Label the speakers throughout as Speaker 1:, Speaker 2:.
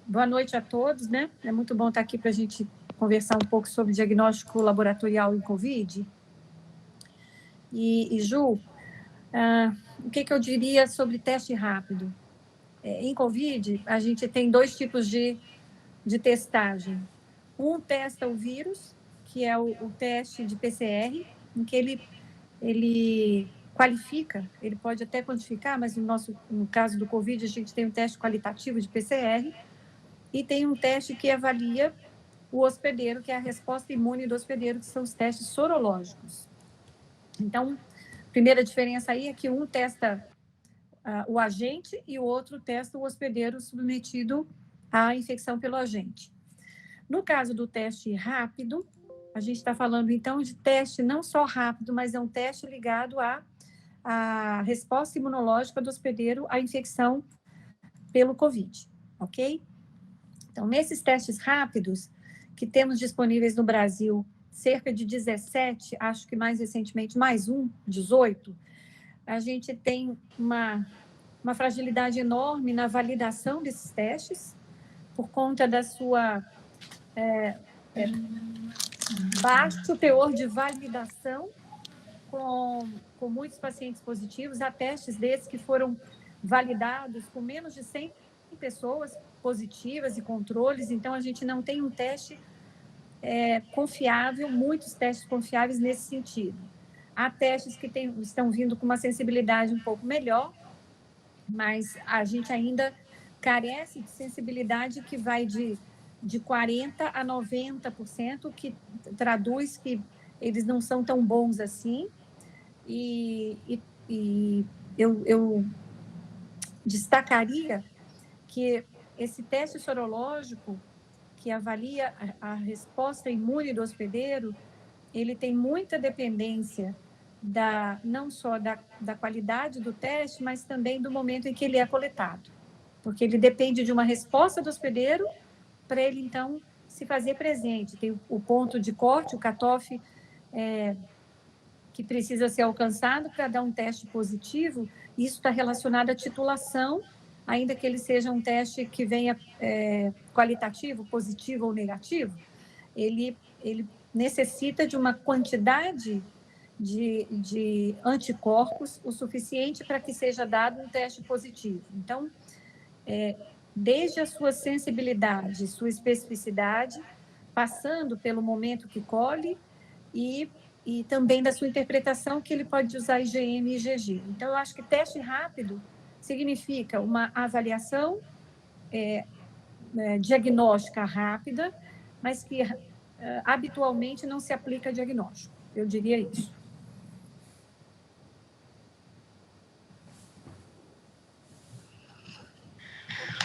Speaker 1: Boa noite a todos, né? É muito bom estar aqui para a gente conversar um pouco sobre diagnóstico laboratorial em COVID. E Ju, o que eu diria sobre teste rápido? Em COVID, a gente tem dois tipos de testagem. Um testa o vírus, que é o teste de PCR, em que ele qualifica, ele pode até quantificar, mas no caso do COVID, a gente tem um teste qualitativo de PCR, e tem um teste que avalia o hospedeiro, que é a resposta imune do hospedeiro, que são os testes sorológicos. Então, a primeira diferença aí é que um testa o agente e o outro testa o hospedeiro submetido à infecção pelo agente. No caso do teste rápido, a gente está falando, então, de teste não só rápido, mas é um teste ligado à resposta imunológica do hospedeiro à infecção pelo COVID, ok? Então, nesses testes rápidos, que temos disponíveis no Brasil, cerca de 17, acho que mais recentemente mais 18, a gente tem uma fragilidade enorme na validação desses testes, por conta da sua baixo teor de validação com muitos pacientes positivos. Há testes desses que foram validados com menos de 100 pessoas positivas e controles, então a gente não tem um teste confiável, muitos testes confiáveis nesse sentido. Há testes que estão vindo com uma sensibilidade um pouco melhor, mas a gente ainda carece de sensibilidade que vai de 40% a 90%, que traduz que eles não são tão bons assim. E eu destacaria que esse teste sorológico, que avalia a resposta imune do hospedeiro, ele tem muita dependência não só da qualidade do teste, mas também do momento em que ele é coletado, porque ele depende de uma resposta do hospedeiro para ele, então, se fazer presente. Tem o ponto de corte, o cutoff, que precisa ser alcançado para dar um teste positivo. Isso está relacionado à titulação, ainda que ele seja um teste que venha qualitativo, positivo ou negativo, ele necessita de uma quantidade de anticorpos o suficiente para que seja dado um teste positivo. Então, desde a sua sensibilidade, sua especificidade, passando pelo momento que colhe e também da sua interpretação, que ele pode usar IgM e IgG. Então, eu acho que teste rápido significa uma avaliação diagnóstica rápida, mas que habitualmente não se aplica diagnóstico. Eu diria isso.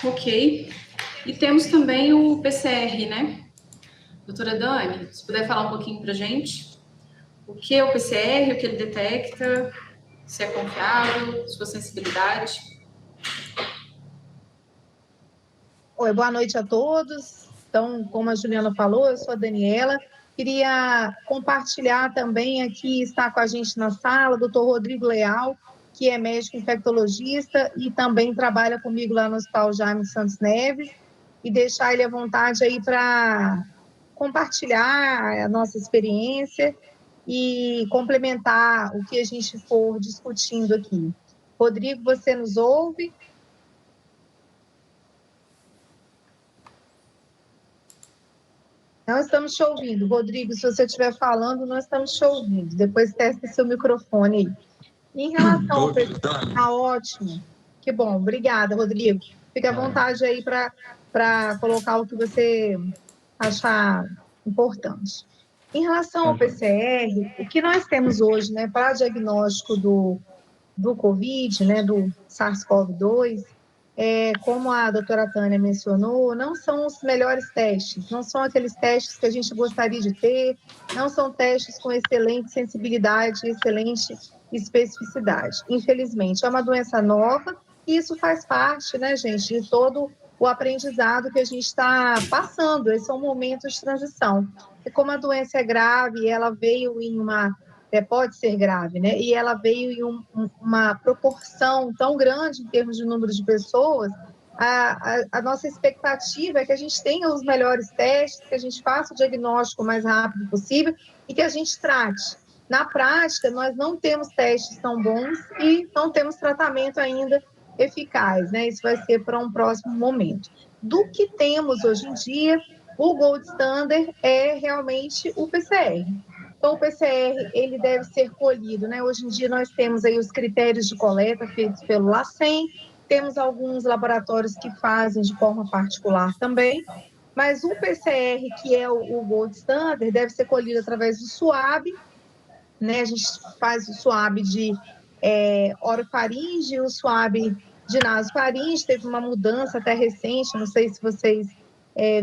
Speaker 2: Ok. E temos também o PCR, né? Doutora Dani, se puder falar um pouquinho para a gente. O que é o PCR, o que ele detecta, se é confiável, sua sensibilidade.
Speaker 3: Oi, boa noite a todos. Então, como a Juliana falou, eu sou a Daniela. Queria compartilhar também aqui, está com a gente na sala, o doutor Rodrigo Leal, que é médico infectologista e também trabalha comigo lá no Hospital Jaime Santos Neves, e deixar ele à vontade aí para compartilhar a nossa experiência e complementar o que a gente for discutindo aqui. Rodrigo, você nos ouve? Não estamos te ouvindo. Rodrigo, se você estiver falando, nós estamos te ouvindo. Depois testa seu microfone aí. Em relação ao... Ah, ótimo. Que bom. Obrigada, Rodrigo. Fique à vontade aí para colocar o que você achar importante. Em relação ao PCR, o que nós temos hoje, né, para diagnóstico do COVID, né, do SARS-CoV-2, como a doutora Tânia mencionou, não são os melhores testes, não são aqueles testes que a gente gostaria de ter, não são testes com excelente sensibilidade, excelente especificidade. Infelizmente, é uma doença nova e isso faz parte, né, gente, de todo o aprendizado que a gente está passando. Esse é um momento de transição. E como a doença é grave, ela veio em pode ser grave, né? E ela veio em uma proporção tão grande em termos de número de pessoas A nossa expectativa é que a gente tenha os melhores testes, que a gente faça o diagnóstico o mais rápido possível e que a gente trate. Na prática, nós não temos testes tão bons e não temos tratamento ainda eficaz, né? Isso vai ser para um próximo momento. Do que temos hoje em dia, o gold standard é realmente o PCR. Então, o PCR, ele deve ser colhido, né? Hoje em dia, nós temos aí os critérios de coleta feitos pelo LACEN, temos alguns laboratórios que fazem de forma particular também, mas o PCR, que é o gold standard, deve ser colhido através do SUAB, né? A gente faz o SUAB de orofaringe, o SUAB de nasofaringe, teve uma mudança até recente, não sei se vocês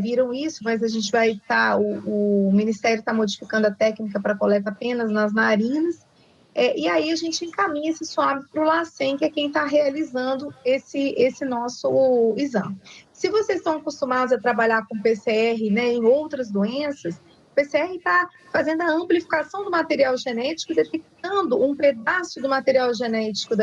Speaker 3: viram isso, mas a gente vai estar, o Ministério está modificando a técnica para coleta apenas nas narinas, e aí a gente encaminha esse SUAB para o LACEN, que é quem está realizando esse nosso exame. Se vocês estão acostumados a trabalhar com PCR, né, em outras doenças, o PCR está fazendo a amplificação do material genético, detectando um pedaço do material genético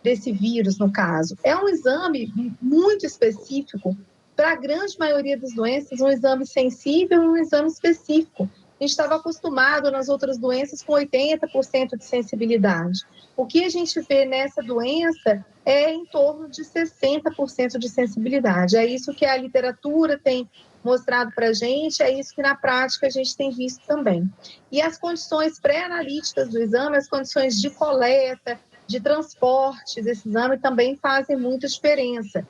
Speaker 3: desse vírus, no caso. É um exame muito específico para a grande maioria das doenças, um exame sensível e um exame específico. A gente estava acostumado nas outras doenças com 80% de sensibilidade. O que a gente vê nessa doença é em torno de 60% de sensibilidade. É isso que a literatura tem mostrado para a gente, é isso que na prática a gente tem visto também. E as condições pré-analíticas do exame, as condições de coleta, de transporte desse exame também fazem muita diferença.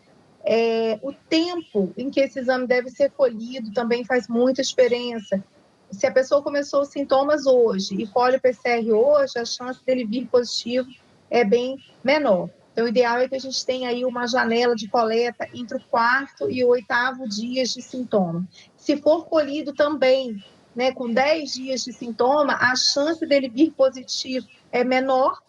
Speaker 3: O tempo em que esse exame deve ser colhido também faz muita diferença. Se a pessoa começou os sintomas hoje e colhe o PCR hoje, a chance dele vir positivo é bem menor. Então, o ideal é que a gente tenha aí uma janela de coleta entre o 4º e o 8º dias de sintoma. Se for colhido também, né, com 10 dias de sintoma, a chance dele vir positivo é menor.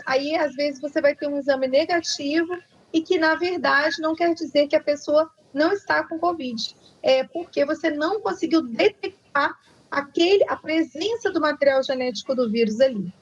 Speaker 3: Aí, às vezes, você vai ter um exame negativo e que, na verdade, não quer dizer que a pessoa não está com Covid. É porque você não conseguiu detectar a presença do material genético do vírus ali.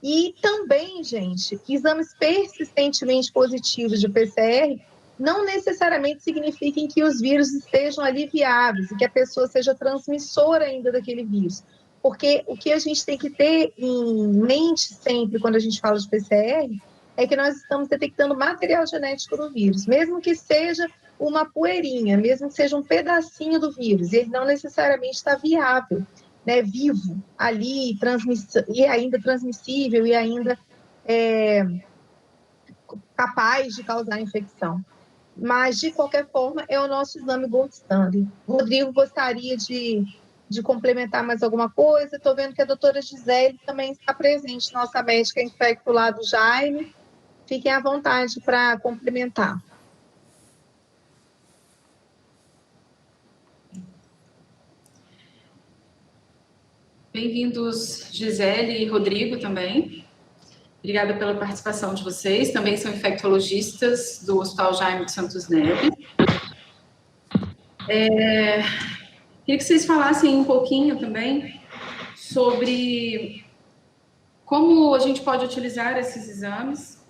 Speaker 3: E também, gente, exames persistentemente positivos de PCR não necessariamente significam que os vírus estejam ali viáveis e que a pessoa seja transmissora ainda daquele vírus. Porque o que a gente tem que ter em mente sempre quando a gente fala de PCR é que nós estamos detectando material genético do vírus, mesmo que seja uma poeirinha, mesmo que seja um pedacinho do vírus, ele não necessariamente está viável, né, vivo ali, e ainda transmissível e ainda capaz de causar infecção. Mas, de qualquer forma, é o nosso exame gold standard. Rodrigo gostaria de complementar mais alguma coisa? Estou vendo que a doutora Gisele também está presente, nossa médica infecto lá do Jaime. Fiquem à vontade para complementar.
Speaker 2: Bem-vindos, Gisele e Rodrigo também. Obrigada pela participação de vocês. Também são infectologistas do Hospital Jaime de Santos Neves. Queria que vocês falassem um pouquinho também sobre como a gente pode utilizar esses exames,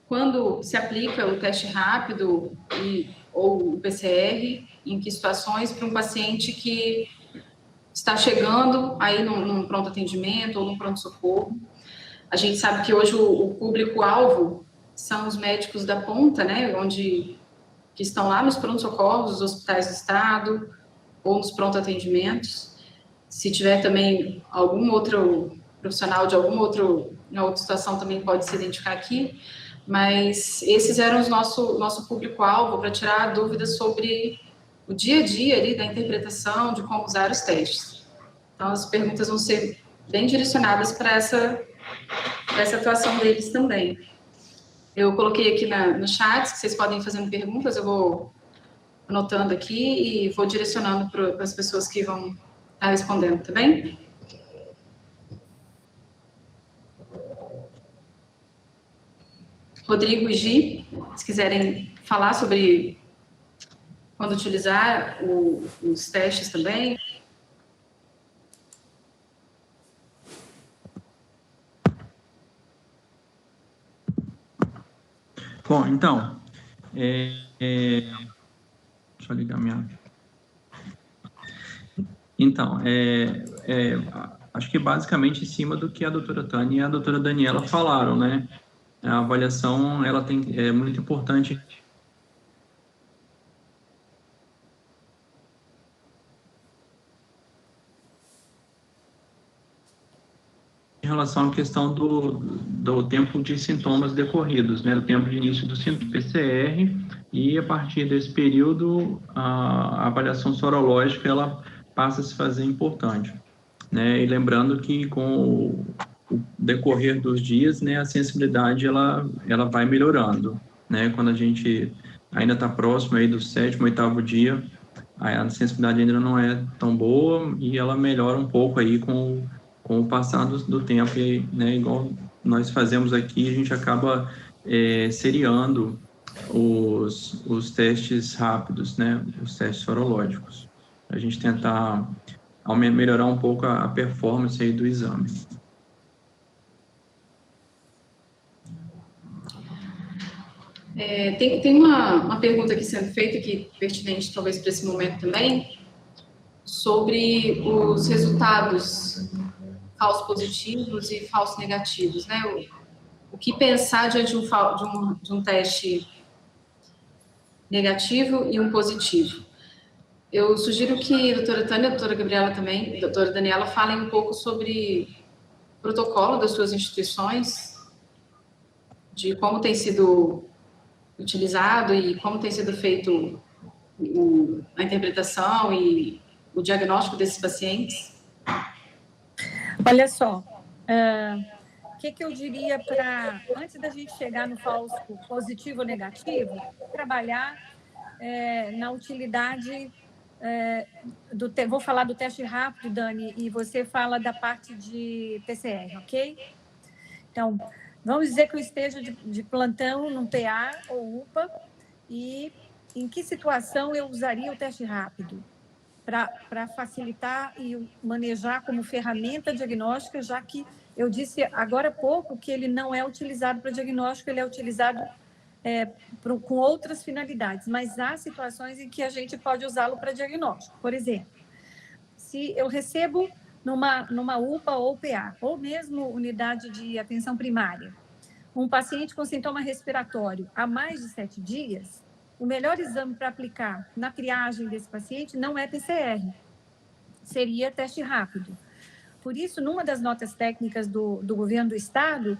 Speaker 2: quando se aplica o teste rápido ou o PCR, em que situações para um paciente que está chegando aí num pronto atendimento ou num pronto-socorro. A gente sabe que hoje o público-alvo são os médicos da ponta, né, que estão lá nos pronto-socorros, nos hospitais do estado ou nos pronto-atendimentos. Se tiver também algum outro profissional de alguma outra situação, também pode se identificar aqui, mas esses eram o nosso público-alvo para tirar dúvidas sobre o dia a dia ali da interpretação de como usar os testes. Então, as perguntas vão ser bem direcionadas para essa atuação deles também. Eu coloquei aqui no chat, que vocês podem ir fazendo perguntas, eu vou anotando aqui e vou direcionando para as pessoas que vão estar respondendo, tá bem? Rodrigo e Gi, se quiserem falar sobre quando utilizar os testes também.
Speaker 4: Bom, então, Deixa eu ligar minha... Então, acho que basicamente em cima do que a doutora Tânia e a doutora Daniela falaram, né? A avaliação, ela é muito importante em relação à questão do tempo de sintomas decorridos, né? O tempo de início do PCR, e a partir desse período, a avaliação sorológica, ela passa a se fazer importante, né? E lembrando que com o decorrer dos dias, né, a sensibilidade, ela vai melhorando, né? Quando a gente ainda está próximo aí do 7º, 8º dia, a sensibilidade ainda não é tão boa e ela melhora um pouco aí com o passar do tempo, e, né, igual nós fazemos aqui, a gente acaba seriando os testes rápidos, né, os testes sorológicos, para a gente tentar melhorar um pouco a performance aí do exame.
Speaker 2: Tem uma pergunta aqui sendo feita, que é pertinente talvez para esse momento também, sobre os resultados falsos positivos e falsos negativos, né? O que pensar diante de um teste negativo e um positivo? Eu sugiro que a doutora Tânia, a doutora Gabriela também, a doutora Daniela falem um pouco sobre o protocolo das suas instituições, de como tem sido utilizado e como tem sido feito a interpretação e o diagnóstico desses pacientes.
Speaker 1: Olha só, o que eu diria para, antes da gente chegar no falso positivo ou negativo, trabalhar na utilidade vou falar do teste rápido, Dani, e você fala da parte de PCR, ok? Então, vamos dizer que eu esteja de plantão num PA ou UPA, e em que situação eu usaria o teste rápido? Para facilitar e manejar como ferramenta diagnóstica, já que eu disse agora há pouco que ele não é utilizado para diagnóstico, ele é utilizado com outras finalidades, mas há situações em que a gente pode usá-lo para diagnóstico. Por exemplo, se eu recebo numa UPA ou PA, ou mesmo unidade de atenção primária, um paciente com sintoma respiratório há mais de 7 dias, o melhor exame para aplicar na triagem desse paciente não é PCR, seria teste rápido. Por isso, numa das notas técnicas do governo do estado,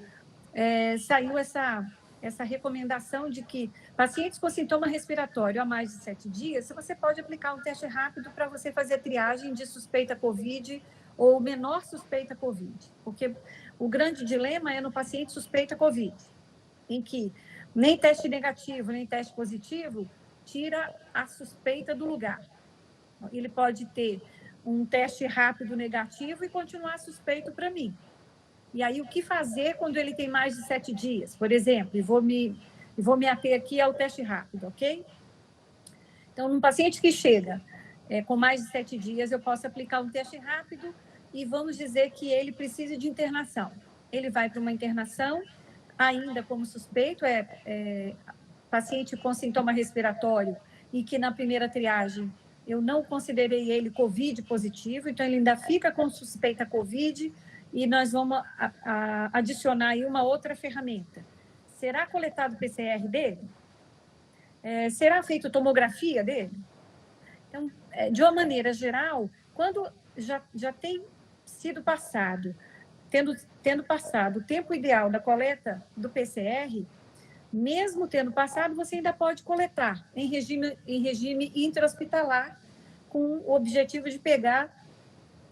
Speaker 1: saiu essa recomendação de que pacientes com sintoma respiratório há mais de 7 dias, você pode aplicar um teste rápido para você fazer a triagem de suspeita COVID ou menor suspeita COVID, porque o grande dilema é no paciente suspeita COVID, em que nem teste negativo, nem teste positivo tira a suspeita do lugar. Ele pode ter um teste rápido negativo e continuar suspeito para mim. E aí, o que fazer quando ele tem mais de 7 dias, por exemplo? E vou me ater aqui ao teste rápido, ok? Então, num paciente que chega com mais de 7 dias, eu posso aplicar um teste rápido e vamos dizer que ele precise de internação. Ele vai para uma internação, ainda como suspeito, paciente com sintoma respiratório e que na primeira triagem eu não considerei ele COVID positivo, então ele ainda fica com suspeita COVID e nós vamos adicionar aí uma outra ferramenta. Será coletado PCR dele? Será feita tomografia dele? Então, de uma maneira geral, quando já tem sido passado, tendo passado o tempo ideal da coleta do PCR, mesmo tendo passado, você ainda pode coletar em regime intra-hospitalar, com o objetivo de pegar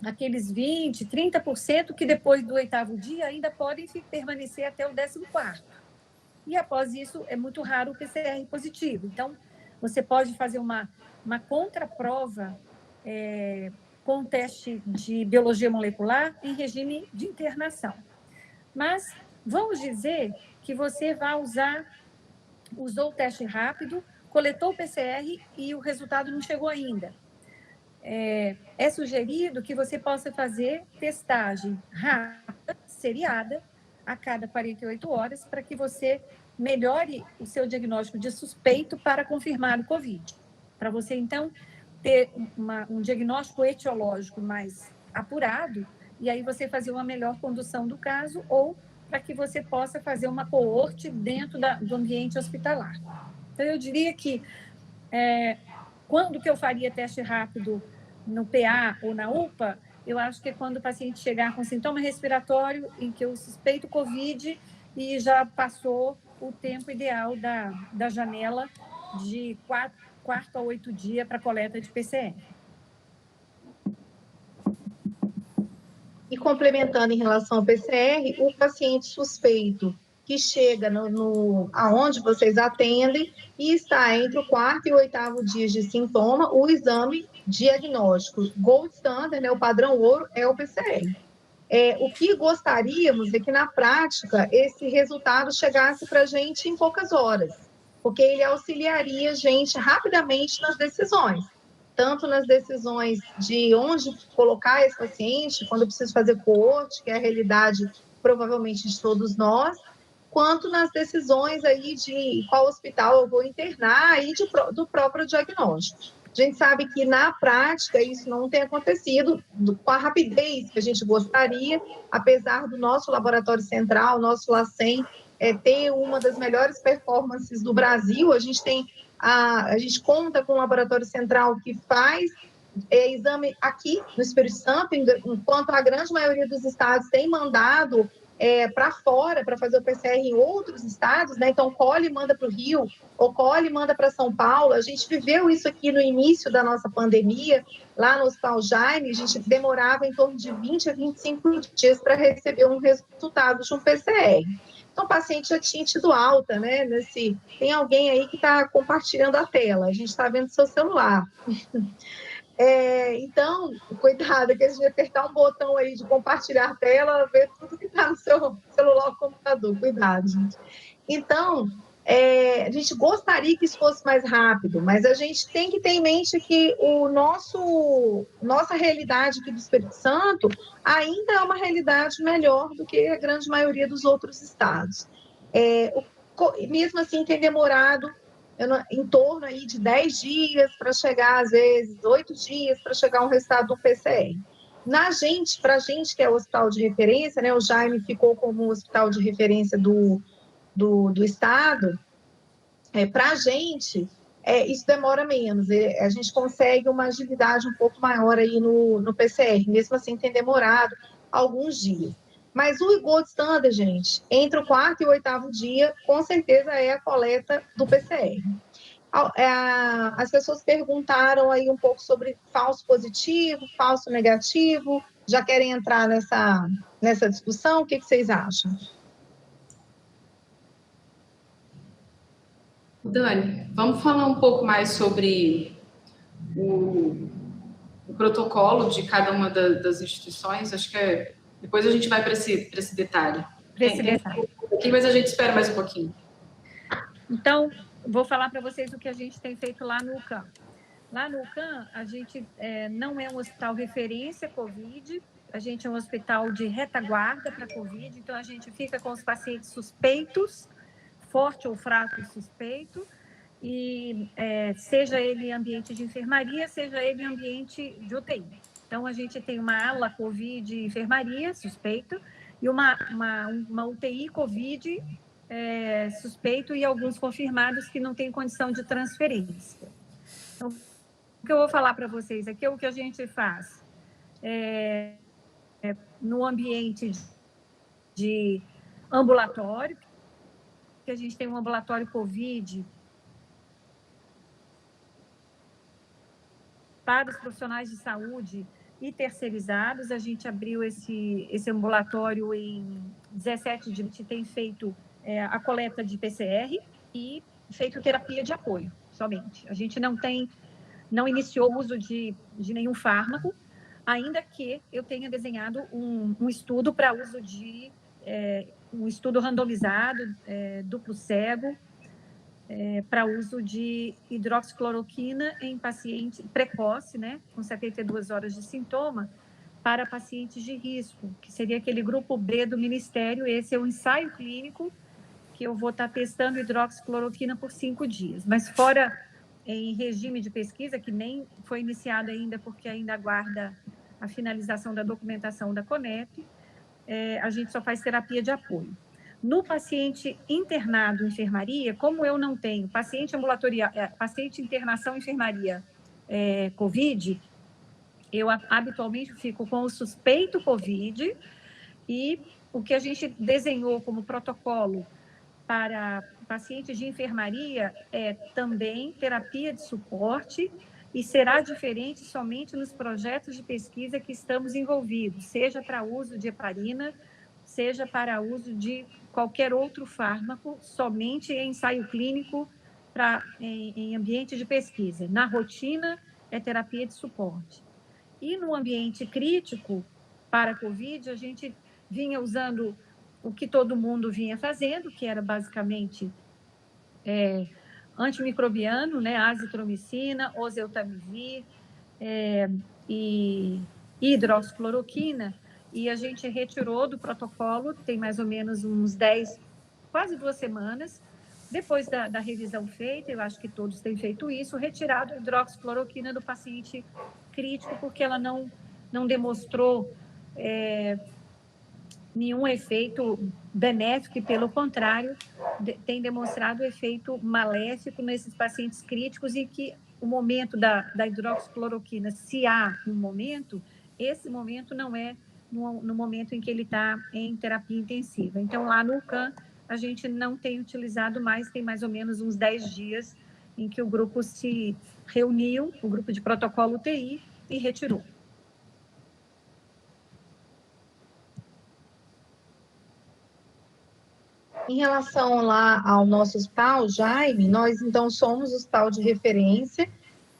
Speaker 1: aqueles 20%, 30% que depois do 8º dia ainda podem permanecer até o 14º. E após isso, é muito raro o PCR positivo. Então, você pode fazer uma contraprova com teste de biologia molecular em regime de internação. Mas vamos dizer que você usou o teste rápido, coletou o PCR e o resultado não chegou ainda. É sugerido que você possa fazer testagem rápida, seriada, a cada 48 horas para que você melhore o seu diagnóstico de suspeito para confirmar o COVID. Para você, então, ter um diagnóstico etiológico mais apurado, e aí você fazer uma melhor condução do caso, ou para que você possa fazer uma coorte dentro do ambiente hospitalar. Então, eu diria que quando que eu faria teste rápido no PA ou na UPA, eu acho que é quando o paciente chegar com sintoma respiratório em que eu suspeito COVID e já passou o tempo ideal da janela de 4 a 8 dias para coleta de PCR.
Speaker 3: E complementando em relação ao PCR, o paciente suspeito que chega aonde vocês atendem e está entre o 4º e o 8º dia de sintoma, o exame diagnóstico gold standard, né, o padrão ouro, é o PCR. O que gostaríamos é que, na prática, esse resultado chegasse para a gente em poucas horas, porque ele auxiliaria a gente rapidamente nas decisões, tanto nas decisões de onde colocar esse paciente, quando eu preciso fazer coorte, que é a realidade provavelmente de todos nós, quanto nas decisões aí de qual hospital eu vou internar e do próprio diagnóstico. A gente sabe que, na prática, isso não tem acontecido com a rapidez que a gente gostaria, apesar do nosso laboratório central, nosso LACEN, ter uma das melhores performances do Brasil. A gente conta com um laboratório central que faz exame aqui no Espírito Santo, enquanto a grande maioria dos estados tem mandado para fora, para fazer o PCR em outros estados, né? Então, colhe e manda para o Rio, ou colhe e manda para São Paulo. A gente viveu isso aqui no início da nossa pandemia, lá no Hospital Jaime, a gente demorava em torno de 20 a 25 dias para receber um resultado de um PCR. Então, o paciente já tinha tido alta, né? Tem alguém aí que está compartilhando a tela, a gente está vendo seu celular. Então, cuidado, que a gente apertar um botão aí de compartilhar a tela, ver tudo que está no seu celular ou computador. Cuidado, gente. Então, a gente gostaria que isso fosse mais rápido, mas a gente tem que ter em mente que nossa realidade aqui do Espírito Santo ainda é uma realidade melhor do que a grande maioria dos outros estados. Mesmo assim, tem demorado em torno aí de 10 dias para chegar, às vezes, 8 dias para chegar um resultado do PCR. Para a gente que é o hospital de referência, né, o Jaime ficou como hospital de referência do estado, para a gente, isso demora menos, a gente consegue uma agilidade um pouco maior aí no PCR, mesmo assim tem demorado alguns dias. Mas o gold standard, gente, entre o 4º e o 8º dia, com certeza é a coleta do PCR. As pessoas perguntaram aí um pouco sobre falso positivo, falso negativo, já querem entrar nessa discussão? O que vocês acham?
Speaker 2: Dani, vamos falar um pouco mais sobre o protocolo de cada uma das instituições? Acho que depois a gente vai para esse detalhe. Mas a gente espera mais um pouquinho.
Speaker 1: Então, vou falar para vocês o que a gente tem feito lá no UCAM. Lá no UCAM, a gente não é um hospital referência COVID, a gente é um hospital de retaguarda para COVID, então a gente fica com os pacientes suspeitos, forte ou fraco suspeito, e seja ele em ambiente de enfermaria, seja ele em ambiente de UTI. Então, a gente tem uma ala COVID enfermaria, suspeito, e uma UTI COVID suspeito e alguns confirmados que não têm condição de transferência. Então, o que eu vou falar para vocês aqui é o que a gente faz no ambiente de ambulatório, que a gente tem um ambulatório COVID para os profissionais de saúde e terceirizados. A gente abriu esse ambulatório em 17 de março, tem feito a coleta de PCR e feito terapia de apoio somente. A gente não iniciou o uso de nenhum fármaco, ainda que eu tenha desenhado um estudo para uso de um estudo randomizado, duplo cego, para uso de hidroxicloroquina em paciente precoce, né, com 72 horas de sintoma, para pacientes de risco, que seria aquele grupo B do Ministério. Esse é o ensaio clínico, que eu vou estar testando hidroxicloroquina por 5 dias. Mas fora em regime de pesquisa, que nem foi iniciado ainda, porque ainda aguarda a finalização da documentação da CONEP, a gente só faz terapia de apoio. No paciente internado em enfermaria, como eu não tenho paciente ambulatorial, paciente internação em enfermaria COVID, eu habitualmente fico com o suspeito COVID, e o que a gente desenhou como protocolo para pacientes de enfermaria é também terapia de suporte, e será diferente somente nos projetos de pesquisa que estamos envolvidos, seja para uso de heparina, seja para uso de qualquer outro fármaco, somente em ensaio clínico em ambiente de pesquisa. Na rotina, é terapia de suporte. E no ambiente crítico, para a COVID, a gente vinha usando o que todo mundo vinha fazendo, que era basicamente antimicrobiano, né, azitromicina, oseltamivir e hidroxicloroquina, e a gente retirou do protocolo, tem mais ou menos uns 10, quase 2 semanas, depois da revisão feita, eu acho que todos têm feito isso, retirado a hidroxicloroquina do paciente crítico, porque ela não demonstrou nenhum efeito benéfico, e, pelo contrário, tem demonstrado efeito maléfico nesses pacientes críticos, e que o momento da hidroxicloroquina, se há um momento, esse momento não é no momento em que ele está em terapia intensiva. Então, lá no CAN, a gente não tem utilizado mais, tem mais ou menos uns 10 dias em que o grupo se reuniu, o grupo de protocolo UTI, e retirou.
Speaker 3: Em relação lá ao nosso hospital, Jaime, nós então somos o hospital de referência,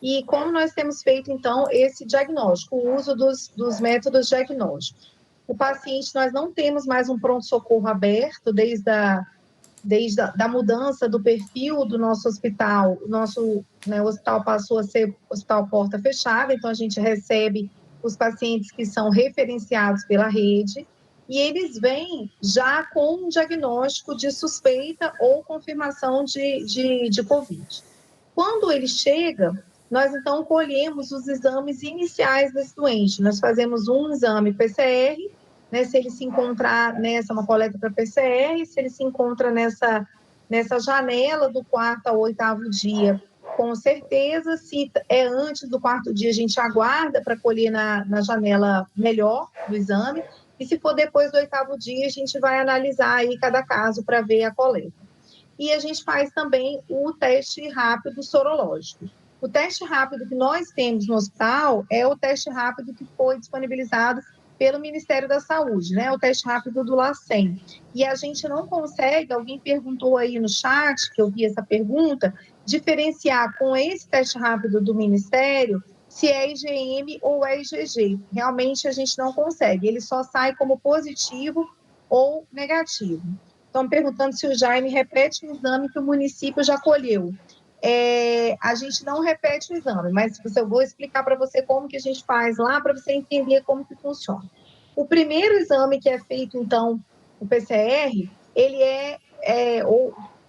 Speaker 3: e como nós temos feito então esse diagnóstico, o uso dos métodos diagnósticos. O paciente, nós não temos mais um pronto-socorro aberto desde a mudança do perfil do nosso hospital. O nosso hospital passou a ser hospital porta fechada, então a gente recebe os pacientes que são referenciados pela rede, e eles vêm já com um diagnóstico de suspeita ou confirmação de COVID. Quando ele chega, nós então colhemos os exames iniciais desse doente. Nós fazemos um exame PCR, né, se ele se encontrar uma coleta para PCR, se ele se encontra nessa janela do 4º ao 8º dia, com certeza. Se é antes do 4º dia, a gente aguarda para colher na janela melhor do exame, e se for depois do 8º dia, a gente vai analisar aí cada caso para ver a coleta. E a gente faz também o teste rápido sorológico. O teste rápido que nós temos no hospital é o teste rápido que foi disponibilizado pelo Ministério da Saúde, né? O teste rápido do LACEN. E a gente não consegue, alguém perguntou aí no chat, que eu vi essa pergunta, diferenciar com esse teste rápido do Ministério se é IgM ou é IgG. Realmente a gente não consegue, ele só sai como positivo ou negativo. Estão perguntando se o Jaime repete o exame que o município já colheu. A gente não repete o exame, mas eu vou explicar para você como que a gente faz lá, para você entender como que funciona. O primeiro exame que é feito, então, o PCR, ele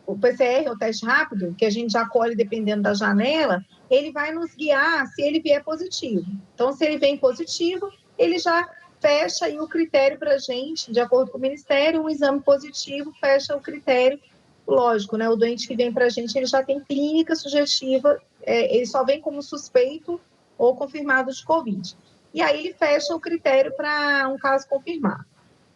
Speaker 3: o PCR, o teste rápido, que a gente já colhe dependendo da janela, ele vai nos guiar se ele vier positivo. Então, se ele vem positivo, ele já fecha aí o critério para a gente, de acordo com o Ministério, um exame positivo fecha o critério. Lógico, né? O doente que vem para a gente, ele já tem clínica sugestiva, ele só vem como suspeito ou confirmado de COVID. E aí ele fecha o critério para um caso confirmado.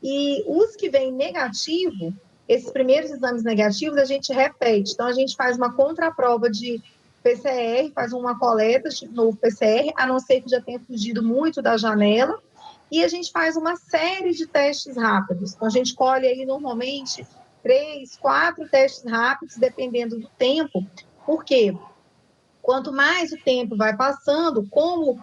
Speaker 3: E os que vêm negativo, esses primeiros exames negativos, a gente repete. Então, a gente faz uma contraprova de PCR, faz uma coleta de novo PCR, a não ser que já tenha fugido muito da janela, e a gente faz uma série de testes rápidos. Então, a gente colhe aí normalmente 3, 4 testes rápidos, dependendo do tempo, porque quanto mais o tempo vai passando, como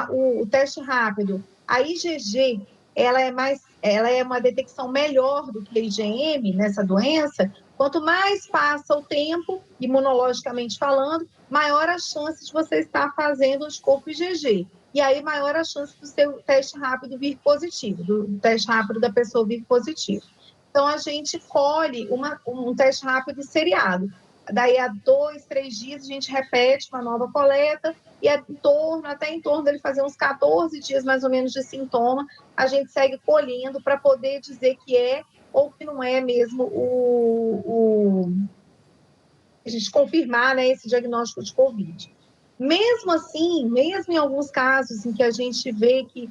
Speaker 3: o teste rápido, a IgG, ela é uma detecção melhor do que a IgM nessa doença, quanto mais passa o tempo, imunologicamente falando, maior a chance de você estar fazendo anticorpo IgG. e aí maior a chance do seu teste rápido vir positivo, do teste rápido da pessoa vir positivo. Então, a gente colhe um teste rápido seriado. Daí, a 2, 3 dias, a gente repete uma nova coleta, e até em torno dele fazer uns 14 dias, mais ou menos, de sintoma, a gente segue colhendo para poder dizer que é ou que não é mesmo a gente confirmar, né, esse diagnóstico de Covid. Mesmo assim, mesmo em alguns casos em que a gente vê que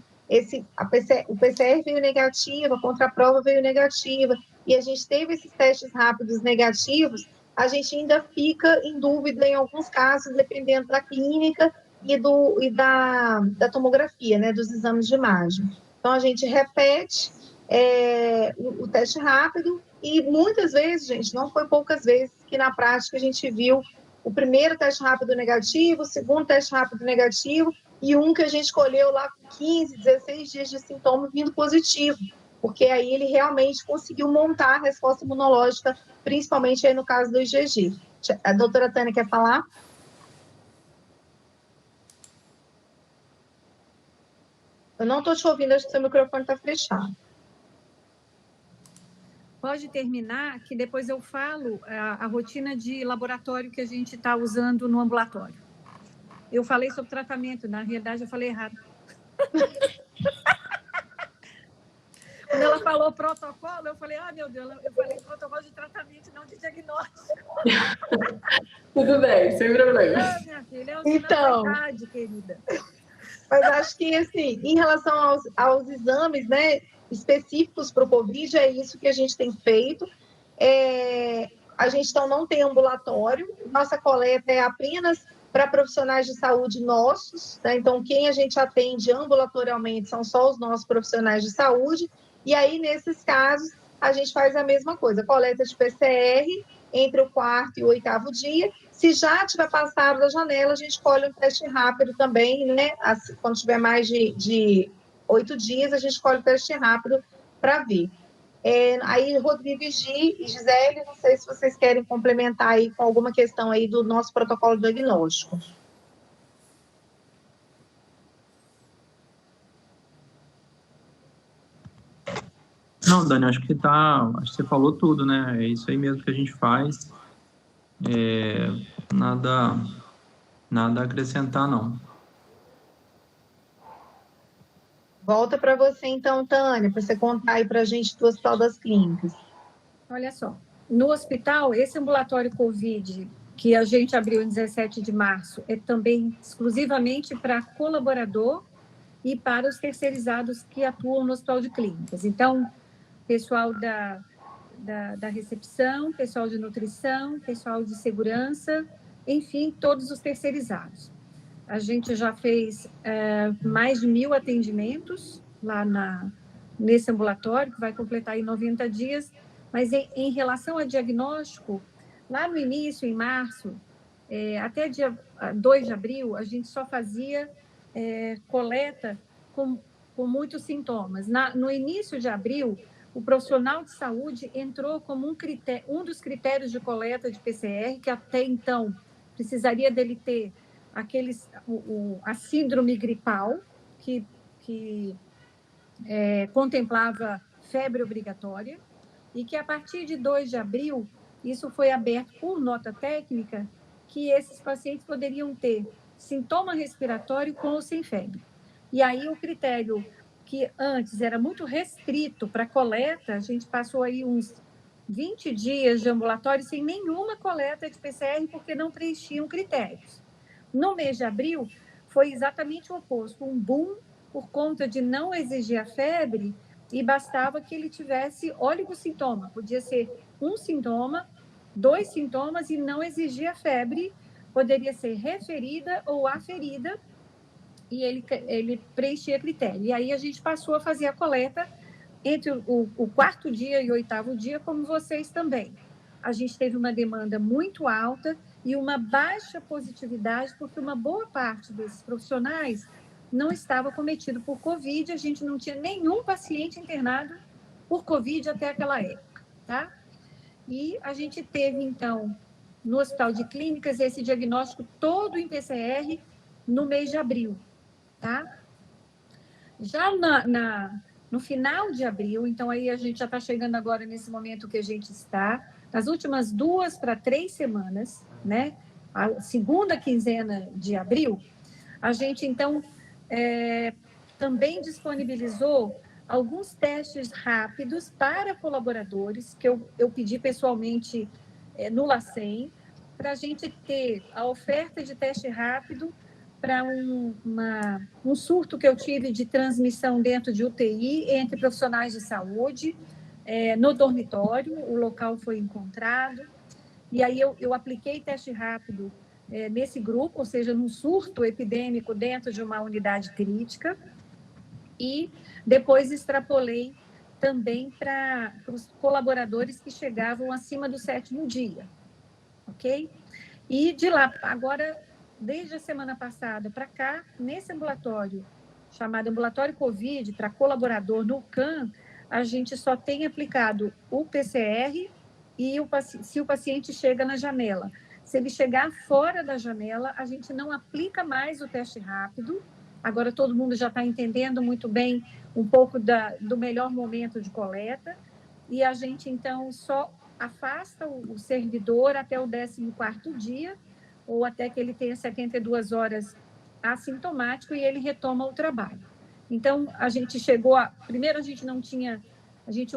Speaker 3: o PCR veio negativo, a contraprova veio negativa, e a gente teve esses testes rápidos negativos, a gente ainda fica em dúvida em alguns casos, dependendo da clínica e da tomografia, né, dos exames de imagem. Então, a gente repete o teste rápido, e muitas vezes, gente, não foi poucas vezes que na prática a gente viu o primeiro teste rápido negativo, o segundo teste rápido negativo, e um que a gente escolheu lá com 15, 16 dias de sintoma vindo positivo, porque aí ele realmente conseguiu montar a resposta imunológica, principalmente aí no caso do IgG. A doutora Tânia quer falar? Eu não estou te ouvindo, acho que seu microfone está fechado.
Speaker 1: Pode terminar, que depois eu falo a rotina de laboratório que a gente está usando no ambulatório. Eu falei sobre tratamento, na realidade eu falei errado. Quando ela falou protocolo, eu falei, meu Deus, eu falei protocolo de tratamento, não de diagnóstico.
Speaker 2: Tudo bem, sem problema.
Speaker 1: Minha filha, é
Speaker 3: então,
Speaker 1: idade, querida.
Speaker 3: Mas acho que, assim, em relação aos exames, né, específicos para o Covid, é isso que a gente tem feito. A gente, então, não tem ambulatório, nossa coleta é apenas para profissionais de saúde nossos, né? Então, quem a gente atende ambulatorialmente são só os nossos profissionais de saúde, e aí, nesses casos, a gente faz a mesma coisa, coleta de PCR entre o 4º e o 8º dia. Se já tiver passado da janela, a gente colhe um teste rápido também, né? Quando tiver mais de 8 dias, a gente colhe o teste rápido para ver. Aí, Rodrigo e Gisele, não sei se vocês querem complementar aí com alguma questão aí do nosso protocolo diagnóstico.
Speaker 4: Não, Dani, acho que você falou tudo, né? É isso aí mesmo que a gente faz. Nada a acrescentar, não.
Speaker 3: Volta para você, então, Tânia, para você contar aí para a gente do Hospital das Clínicas.
Speaker 1: Olha só, no hospital, esse ambulatório Covid que a gente abriu em 17 de março é também exclusivamente para colaborador e para os terceirizados que atuam no Hospital de Clínicas. Então, pessoal da recepção, pessoal de nutrição, pessoal de segurança, enfim, todos os terceirizados. A gente já fez mais de 1.000 atendimentos lá nesse ambulatório, que vai completar em 90 dias, mas em relação a diagnóstico, lá no início, em março, até dia 2 de abril, a gente só fazia coleta com muitos sintomas. No início de abril, o profissional de saúde entrou como um dos critérios de coleta de PCR, que até então precisaria dele ter a síndrome gripal, que contemplava febre obrigatória, e que a partir de 2 de abril, isso foi aberto por nota técnica, que esses pacientes poderiam ter sintoma respiratório com ou sem febre. E aí o critério que antes era muito restrito para coleta, a gente passou aí uns 20 dias de ambulatório sem nenhuma coleta de PCR, porque não preenchiam critérios. No mês de abril, foi exatamente o oposto, um boom por conta de não exigir a febre, e bastava que ele tivesse oligosintoma, podia ser um sintoma, 2 sintomas, e não exigia febre, poderia ser referida ou aferida, e ele preenchia critério. E aí a gente passou a fazer a coleta entre o 4º dia e o 8º dia, como vocês também. A gente teve uma demanda muito alta e uma baixa positividade, porque uma boa parte desses profissionais não estava cometido por Covid, a gente não tinha nenhum paciente internado por Covid até aquela época, tá? E a gente teve, então, no Hospital de Clínicas, esse diagnóstico todo em PCR no mês de abril. tá? Já no final de abril, então aí a gente já está chegando agora nesse momento que a gente está, nas últimas 2 para 3 semanas, né? A segunda quinzena de abril, a gente, então, também disponibilizou alguns testes rápidos para colaboradores, que eu pedi pessoalmente no LACEN, para a gente ter a oferta de teste rápido para um surto que eu tive de transmissão dentro de UTI entre profissionais de saúde, no dormitório, o local foi encontrado, e aí eu apliquei teste rápido nesse grupo, ou seja, num surto epidêmico dentro de uma unidade crítica, e depois extrapolei também para os colaboradores que chegavam acima do 7º dia, ok? E de lá, agora, desde a semana passada para cá, nesse ambulatório, chamado ambulatório COVID, para colaborador no CAN, a gente só tem aplicado o PCR e se o paciente chega na janela. Se ele chegar fora da janela, a gente não aplica mais o teste rápido. Agora todo mundo já está entendendo muito bem um pouco do melhor momento de coleta, e a gente, então, só afasta o servidor até o 14º dia, ou até que ele tenha 72 horas assintomático e ele retoma o trabalho. Então, a gente primeiro a gente tinha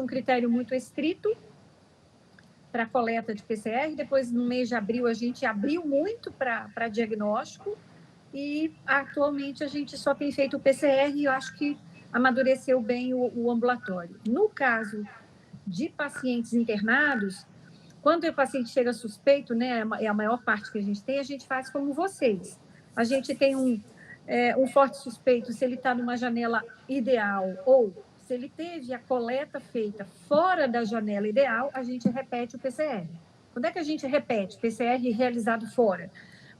Speaker 1: um critério muito estrito para a coleta de PCR, depois no mês de abril a gente abriu muito para diagnóstico, e atualmente a gente só tem feito o PCR e eu acho que amadureceu bem o ambulatório. No caso de pacientes internados, quando o paciente chega suspeito, né, é a maior parte que a gente faz como vocês. A gente tem um forte suspeito se ele está numa janela ideal ou se ele teve a coleta feita fora da janela ideal, a gente repete o PCR. Quando é que a gente repete PCR realizado fora?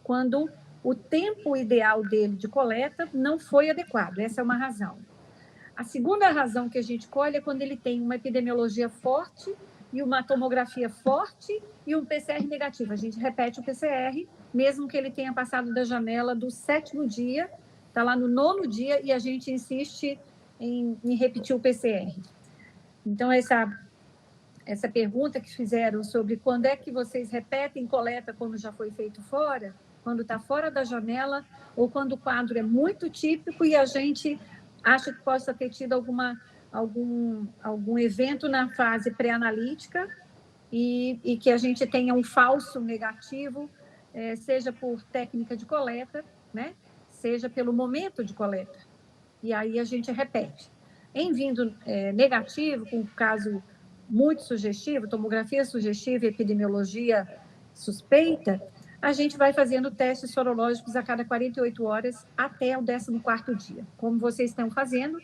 Speaker 1: Quando o tempo ideal dele de coleta não foi adequado. Essa é uma razão. A segunda razão que a gente colhe é quando ele tem uma epidemiologia forte e uma tomografia forte e um PCR negativo. A gente repete o PCR, mesmo que ele tenha passado da janela do 7º dia, está lá no 9º dia, e a gente insiste em repetir o PCR. Então, essa pergunta que fizeram sobre quando é que vocês repetem coleta quando já foi feito fora, quando está fora da janela ou quando o quadro é muito típico e a gente acha que possa ter tido algum evento na fase pré-analítica e que a gente tenha um falso negativo, seja por técnica de coleta, né? Seja pelo momento de coleta. E aí a gente repete. Em vindo negativo, com um caso muito sugestivo, tomografia sugestiva e epidemiologia suspeita, a gente vai fazendo testes sorológicos a cada 48 horas até o 14º dia, como vocês estão fazendo,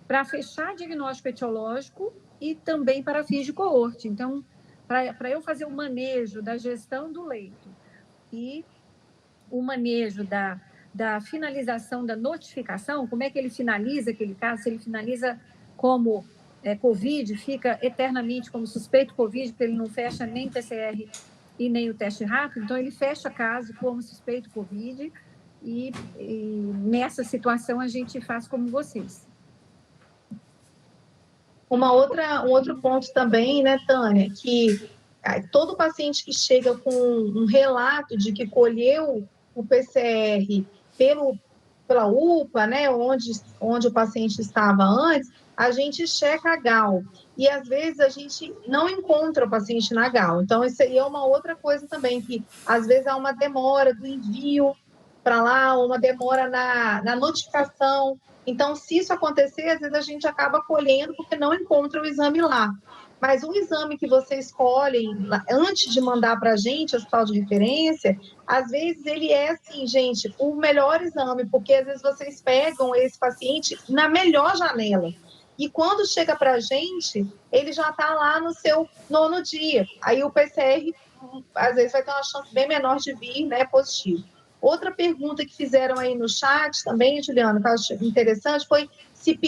Speaker 1: para fechar diagnóstico etiológico e também para fins de coorte. Então, para eu fazer o manejo da gestão do leito e o manejo da finalização da notificação, como é que ele finaliza aquele caso, se ele finaliza como COVID, fica eternamente como suspeito COVID, porque ele não fecha nem PCR e nem o teste rápido, então ele fecha caso como suspeito COVID e nessa situação a gente faz como vocês.
Speaker 3: Um outro ponto também, né, Tânia, que todo paciente que chega com um relato de que colheu o PCR pela UPA, né, onde o paciente estava antes, a gente checa a GAL. E, às vezes, a gente não encontra o paciente na GAL. Então, isso aí é uma outra coisa também, que, às vezes, há uma demora do envio para lá, uma demora na notificação. Então, se isso acontecer, às vezes, a gente acaba colhendo porque não encontra o exame lá. Mas o exame que vocês escolhem antes de mandar para a gente, hospital de referência, às vezes ele é assim, gente, o melhor exame, porque às vezes vocês pegam esse paciente na melhor janela. E quando chega para a gente, ele já está lá no seu 9º dia. Aí o PCR, às vezes, vai ter uma chance bem menor de vir, né, positivo. Outra pergunta que fizeram aí no chat também, Juliana, que eu acho interessante, foi se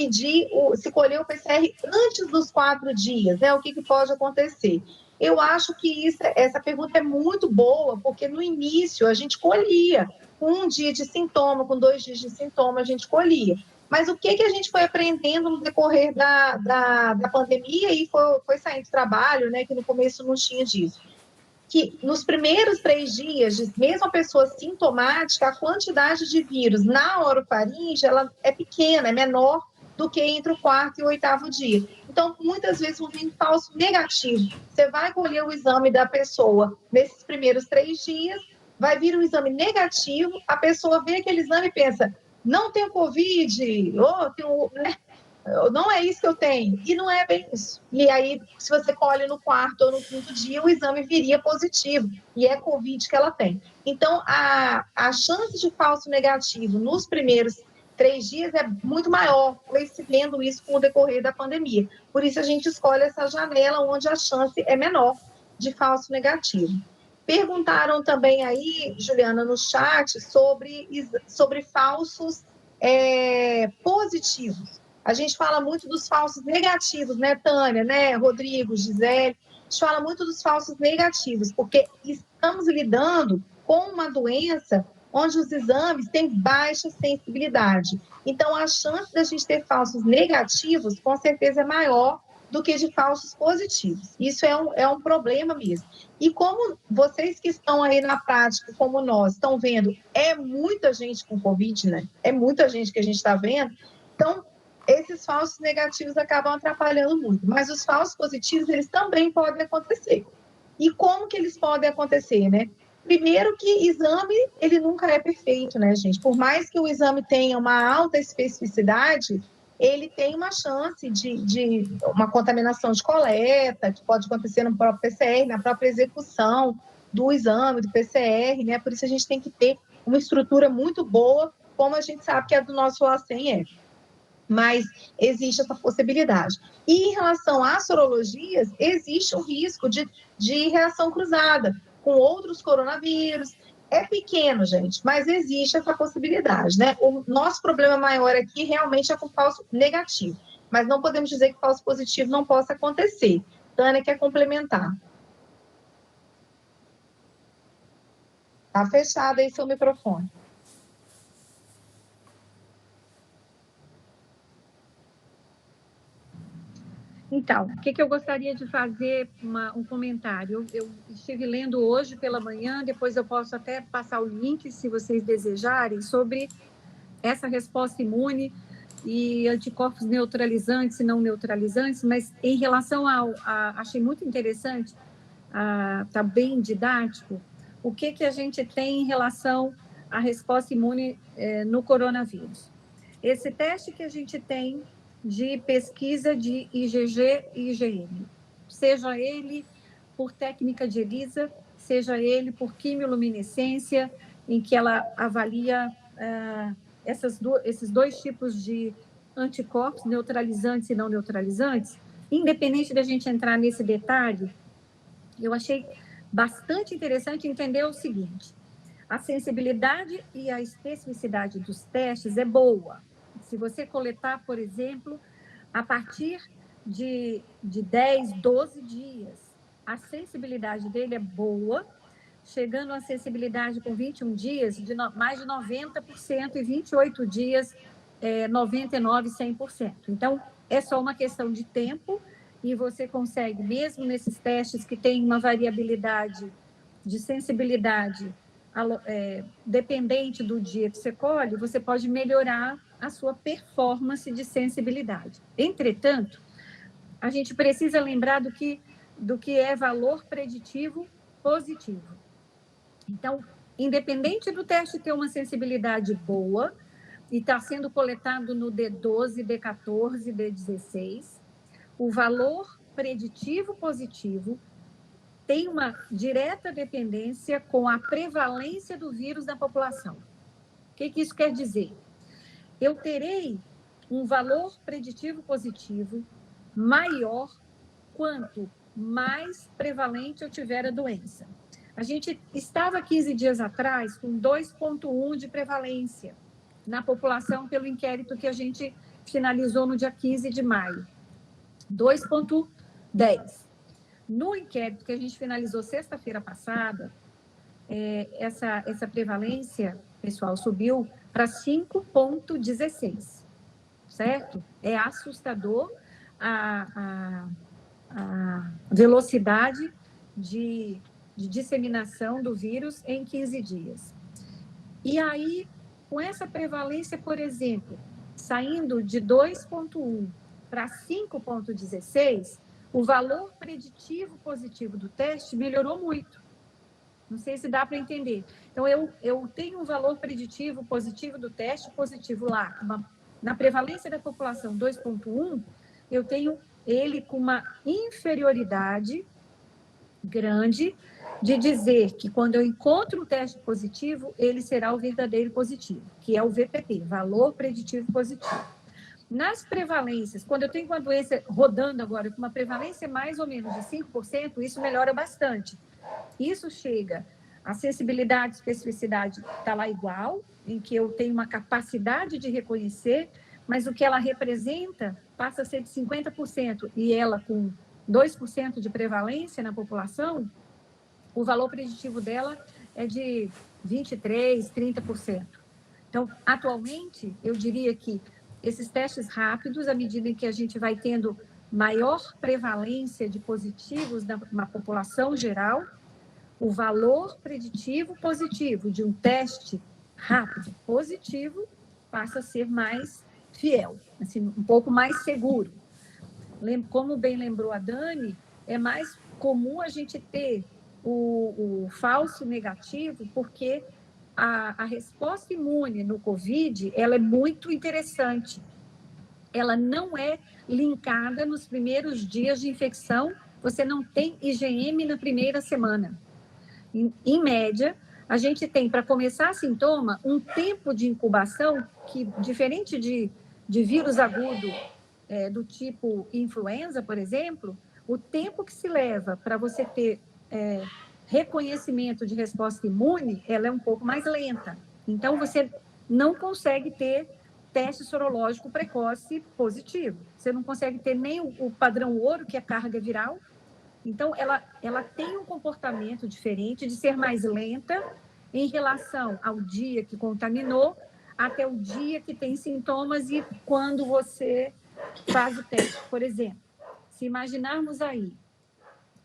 Speaker 3: colher o PCR antes dos 4 dias, né? O que pode acontecer? Eu acho que essa pergunta é muito boa, porque no início a gente colhia, com 1 dia de sintoma, com 2 dias de sintoma, a gente colhia. Mas o que a gente foi aprendendo no decorrer da pandemia e foi saindo do trabalho, né, que no começo não tinha disso? Que nos primeiros 3 dias, mesmo a pessoa sintomática, a quantidade de vírus na orofaringe, ela é pequena, é menor do que entre o 4º e o 8º dia. Então, muitas vezes, um vírus falso negativo. Você vai colher o exame da pessoa nesses primeiros 3 dias, vai vir um exame negativo, a pessoa vê aquele exame e pensa, não tenho Covid, ou tenho, né? Não é isso que eu tenho. E não é bem isso. E aí, se você colhe no 4º ou no 5º dia, o exame viria positivo. E é Covid que ela tem. Então, a chance de falso negativo nos primeiros 3 dias é muito maior, vendo isso com o decorrer da pandemia. Por isso, a gente escolhe essa janela onde a chance é menor de falso negativo. Perguntaram também aí, Juliana, no chat, sobre falsos positivos. A gente fala muito dos falsos negativos, né, Tânia, né, Rodrigo, Gisele? A gente fala muito dos falsos negativos, porque estamos lidando com uma doença onde os exames têm baixa sensibilidade. Então, a chance da gente ter falsos negativos, com certeza, é maior do que de falsos positivos. Isso é um problema mesmo. E como vocês que estão aí na prática, como nós, estão vendo, é muita gente com Covid, né? É muita gente que a gente está vendo. Então, esses falsos negativos acabam atrapalhando muito. Mas os falsos positivos, eles também podem acontecer. E como que eles podem acontecer, né? Primeiro que exame, ele nunca é perfeito, né, gente? Por mais que o exame tenha uma alta especificidade, ele tem uma chance de uma contaminação de coleta, que pode acontecer no próprio PCR, na própria execução do exame, do PCR, né? Por isso a gente tem que ter uma estrutura muito boa, como a gente sabe que a do nosso LACEN é. Mas existe essa possibilidade. E em relação às sorologias, existe um risco de reação cruzada com outros coronavírus. É pequeno, gente, mas existe essa possibilidade, né? O nosso problema maior aqui realmente é com falso negativo, mas não podemos dizer que falso positivo não possa acontecer. Tânia quer complementar. Está fechado aí seu microfone.
Speaker 1: Então, o que eu gostaria de fazer um comentário? Eu estive lendo hoje pela manhã, depois eu posso até passar o link, se vocês desejarem, sobre essa resposta imune e anticorpos neutralizantes e não neutralizantes, mas em relação achei muito interessante, está bem didático, o que a gente tem em relação à resposta imune no coronavírus. Esse teste que a gente tem de pesquisa de IgG e IgM, seja ele por técnica de ELISA, seja ele por quimiluminescência, em que ela avalia esses 2 tipos de anticorpos, neutralizantes e não neutralizantes. Independente da gente entrar nesse detalhe, eu achei bastante interessante entender o seguinte: a sensibilidade e a especificidade dos testes é boa. Se você coletar, por exemplo, a partir de 10, 12 dias, a sensibilidade dele é boa, chegando à sensibilidade com 21 dias de mais de 90% e 28 dias 99%, 100%. Então, é só uma questão de tempo e você consegue, mesmo nesses testes que tem uma variabilidade de sensibilidade dependente do dia que você colhe, você pode melhorar a sua performance de sensibilidade. Entretanto, a gente precisa lembrar do que é valor preditivo positivo. Então, independente do teste ter uma sensibilidade boa e está sendo coletado no D12, D14, D16, o valor preditivo positivo tem uma direta dependência com a prevalência do vírus na população. O que isso quer dizer? Eu terei um valor preditivo positivo maior quanto mais prevalente eu tiver a doença. A gente estava 15 dias atrás com 2,1 de prevalência na população pelo inquérito que a gente finalizou no dia 15 de maio. 2,10. No inquérito que a gente finalizou sexta-feira passada, essa prevalência, pessoal, subiu para 5,16, certo? É assustador a velocidade de disseminação do vírus em 15 dias. E aí, com essa prevalência, por exemplo, saindo de 2,1 para 5,16, o valor preditivo positivo do teste melhorou muito. Não sei se dá para entender. Então, eu tenho um valor preditivo positivo do teste positivo lá. Na prevalência da população 2,1, eu tenho ele com uma inferioridade grande de dizer que quando eu encontro o teste positivo, ele será o verdadeiro positivo, que é o VPP, valor preditivo positivo. Nas prevalências, quando eu tenho uma doença rodando agora com uma prevalência mais ou menos de 5%, isso melhora bastante. Isso chega, a sensibilidade, especificidade está lá igual, em que eu tenho uma capacidade de reconhecer, mas o que ela representa passa a ser de 50%, e ela com 2% de prevalência na população, o valor preditivo dela é de 23%, 30%. Então, atualmente, eu diria que esses testes rápidos, à medida em que a gente vai tendo maior prevalência de positivos na população geral, o valor preditivo positivo de um teste rápido positivo passa a ser mais fiel, assim, um pouco mais seguro. Como bem lembrou a Dani, é mais comum a gente ter o falso negativo, porque a resposta imune no COVID, ela é muito interessante. Ela não é linkada nos primeiros dias de infecção, você não tem IgM na primeira semana. Em média, a gente tem, para começar sintoma, um tempo de incubação que, diferente de vírus agudo do tipo influenza, por exemplo, o tempo que se leva para você ter reconhecimento de resposta imune, ela é um pouco mais lenta. Então, você não consegue ter teste sorológico precoce positivo. Você não consegue ter nem o padrão ouro, que é carga viral. Então, ela tem um comportamento diferente de ser mais lenta em relação ao dia que contaminou até o dia que tem sintomas e quando você faz o teste. Por exemplo, se imaginarmos aí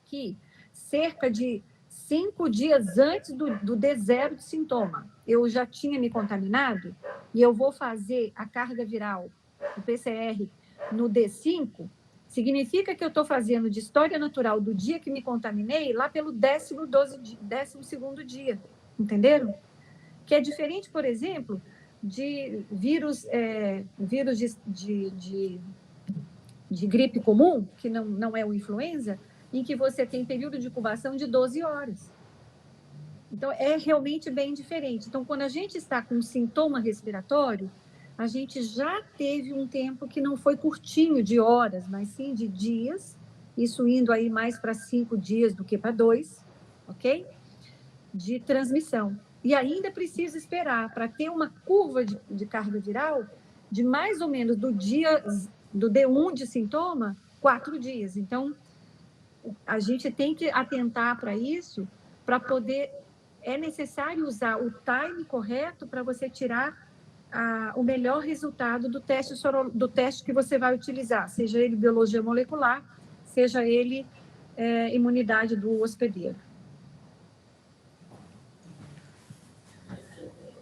Speaker 1: que cerca de 5 dias antes do D0 de sintoma, eu já tinha me contaminado e eu vou fazer a carga viral, o PCR, no D5, significa que eu estou fazendo de história natural do dia que me contaminei lá pelo 12º dia, entenderam? Que é diferente, por exemplo, de vírus de gripe comum, que não é o influenza, em que você tem período de incubação de 12 horas. Então, é realmente bem diferente. Então, quando a gente está com sintoma respiratório, a gente já teve um tempo que não foi curtinho de horas, mas sim de dias, isso indo aí mais para 5 dias do que para 2, ok? De transmissão. E ainda precisa esperar para ter uma curva de carga viral de mais ou menos do D1 de sintoma, 4 dias. Então, a gente tem que atentar para isso, para poder... É necessário usar o time correto para você tirar o melhor resultado do teste que você vai utilizar, seja ele biologia molecular, seja ele imunidade do hospedeiro.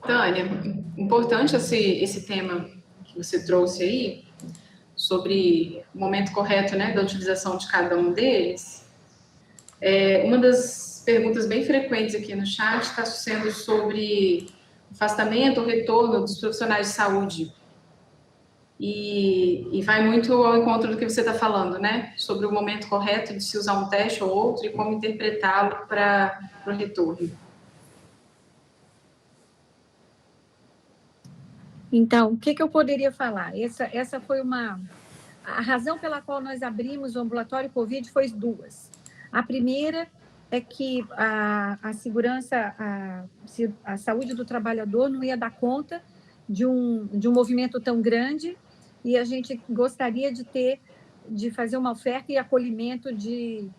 Speaker 2: Tânia, importante esse tema que você trouxe aí, sobre o momento correto, né, da utilização de cada um deles. Uma das perguntas bem frequentes aqui no chat está sendo sobre afastamento ou retorno dos profissionais de saúde. E vai muito ao encontro do que você está falando, né? Sobre o momento correto de se usar um teste ou outro e como interpretá-lo para o retorno.
Speaker 1: Então, o que eu poderia falar? Essa foi a razão pela qual nós abrimos o ambulatório COVID foi 2. A primeira é que a segurança, a saúde do trabalhador não ia dar conta de um movimento tão grande e a gente gostaria de fazer uma oferta e acolhimento de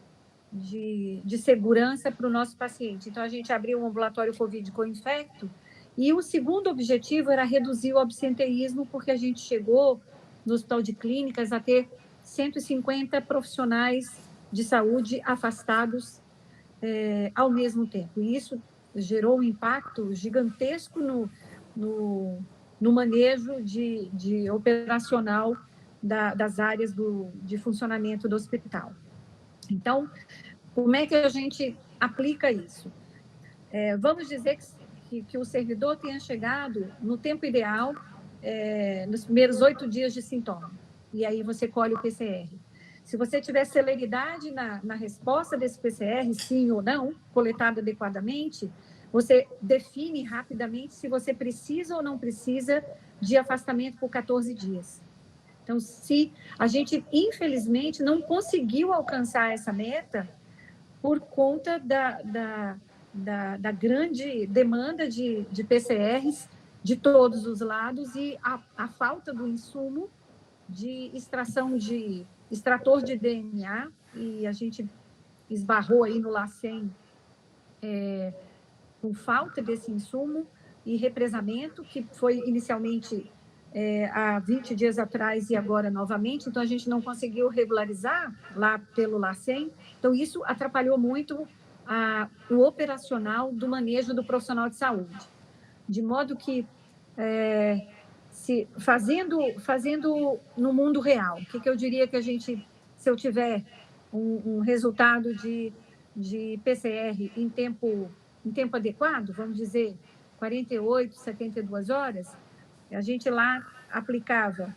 Speaker 1: de segurança para o nosso paciente. Então, a gente abriu um ambulatório COVID com infecto, e o segundo objetivo era reduzir o absenteísmo, porque a gente chegou no Hospital de Clínicas a ter 150 profissionais de saúde afastados ao mesmo tempo. E isso gerou um impacto gigantesco no manejo de operacional das áreas de funcionamento do hospital. Então, como é que a gente aplica isso? Vamos dizer que o servidor tenha chegado no tempo ideal, nos primeiros 8 dias de sintoma, e aí você colhe o PCR. Se você tiver celeridade na resposta desse PCR, sim ou não, coletado adequadamente, você define rapidamente se você precisa ou não precisa de afastamento por 14 dias. Então, se a gente, infelizmente, não conseguiu alcançar essa meta por conta da grande demanda de PCRs de todos os lados e a falta do insumo de extrator de DNA, e a gente esbarrou aí no LACEN com falta desse insumo e represamento, que foi inicialmente há 20 dias atrás e agora novamente, então a gente não conseguiu regularizar lá pelo LACEN, então isso atrapalhou muito o operacional do manejo do profissional de saúde, de modo que fazendo no mundo real, o que eu diria que se eu tiver um resultado de PCR em tempo adequado, vamos dizer 48, 72 horas, a gente lá aplicava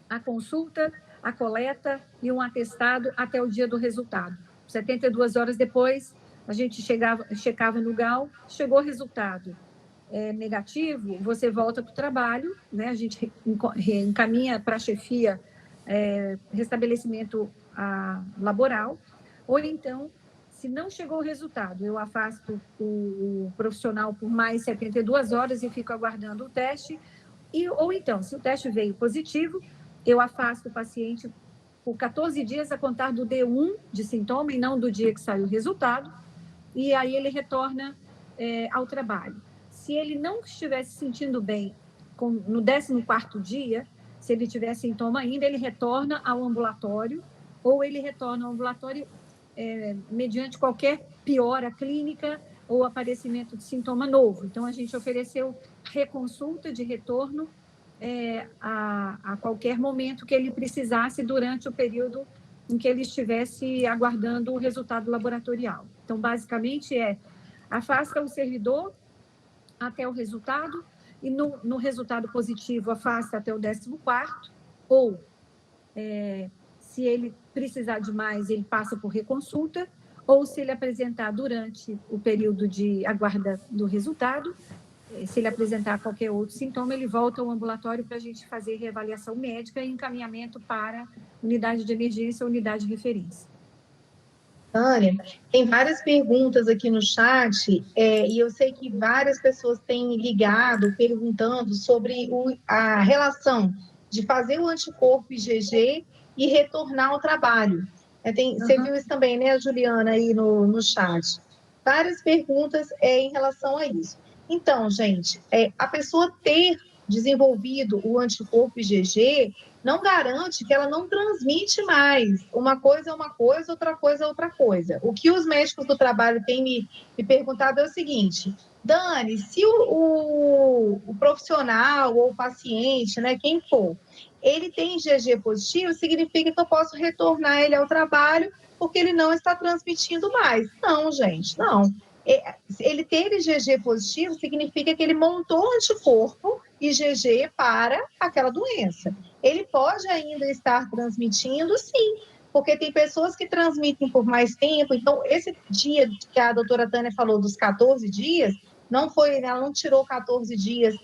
Speaker 1: a consulta, a coleta e um atestado até o dia do resultado. 72 horas depois, a gente checava no GAL, chegou o resultado negativo, você volta para o trabalho, né? A gente encaminha para a chefia restabelecimento laboral, ou então, se não chegou o resultado, eu afasto o profissional por mais 72 horas e fico aguardando o teste, ou então, se o teste veio positivo, eu afasto o paciente por 14 dias a contar do D1 de sintoma e não do dia que saiu o resultado, e aí ele retorna ao trabalho. Se ele não estivesse se sentindo bem no 14º dia, se ele tiver sintoma ainda, ele retorna ao ambulatório, ou ele retorna ao ambulatório mediante qualquer piora clínica ou aparecimento de sintoma novo. Então, a gente ofereceu reconsulta de retorno a qualquer momento que ele precisasse durante o período em que ele estivesse aguardando o resultado laboratorial. Então, basicamente, afasta o servidor até o resultado, e no resultado positivo afasta até o 14º, ou se ele precisar de mais, ele passa por reconsulta, ou se ele apresentar durante o período de aguarda do resultado, se ele apresentar qualquer outro sintoma, ele volta ao ambulatório para a gente fazer reavaliação médica e encaminhamento para unidade de emergência ou unidade de referência.
Speaker 3: Tânia, tem várias perguntas aqui no chat, e eu sei que várias pessoas têm ligado perguntando sobre a relação de fazer o anticorpo IgG e retornar ao trabalho. Você viu isso também, né, Juliana, aí no chat? Várias perguntas em relação a isso. Então, gente, a pessoa ter desenvolvido o anticorpo IgG não garante que ela não transmite mais. Uma coisa é uma coisa, outra coisa é outra coisa. O que os médicos do trabalho têm me perguntado é o seguinte: Dani, se o profissional ou o paciente, né, quem for, ele tem IgG positivo, significa que eu posso retornar ele ao trabalho porque ele não está transmitindo mais. Não, gente, não. Ele ter IgG positivo significa que ele montou anticorpo IgG para aquela doença. Ele pode ainda estar transmitindo, sim, porque tem pessoas que transmitem por mais tempo. Então, esse dia que a doutora Tânia falou dos 14 dias, ela não tirou 14 dias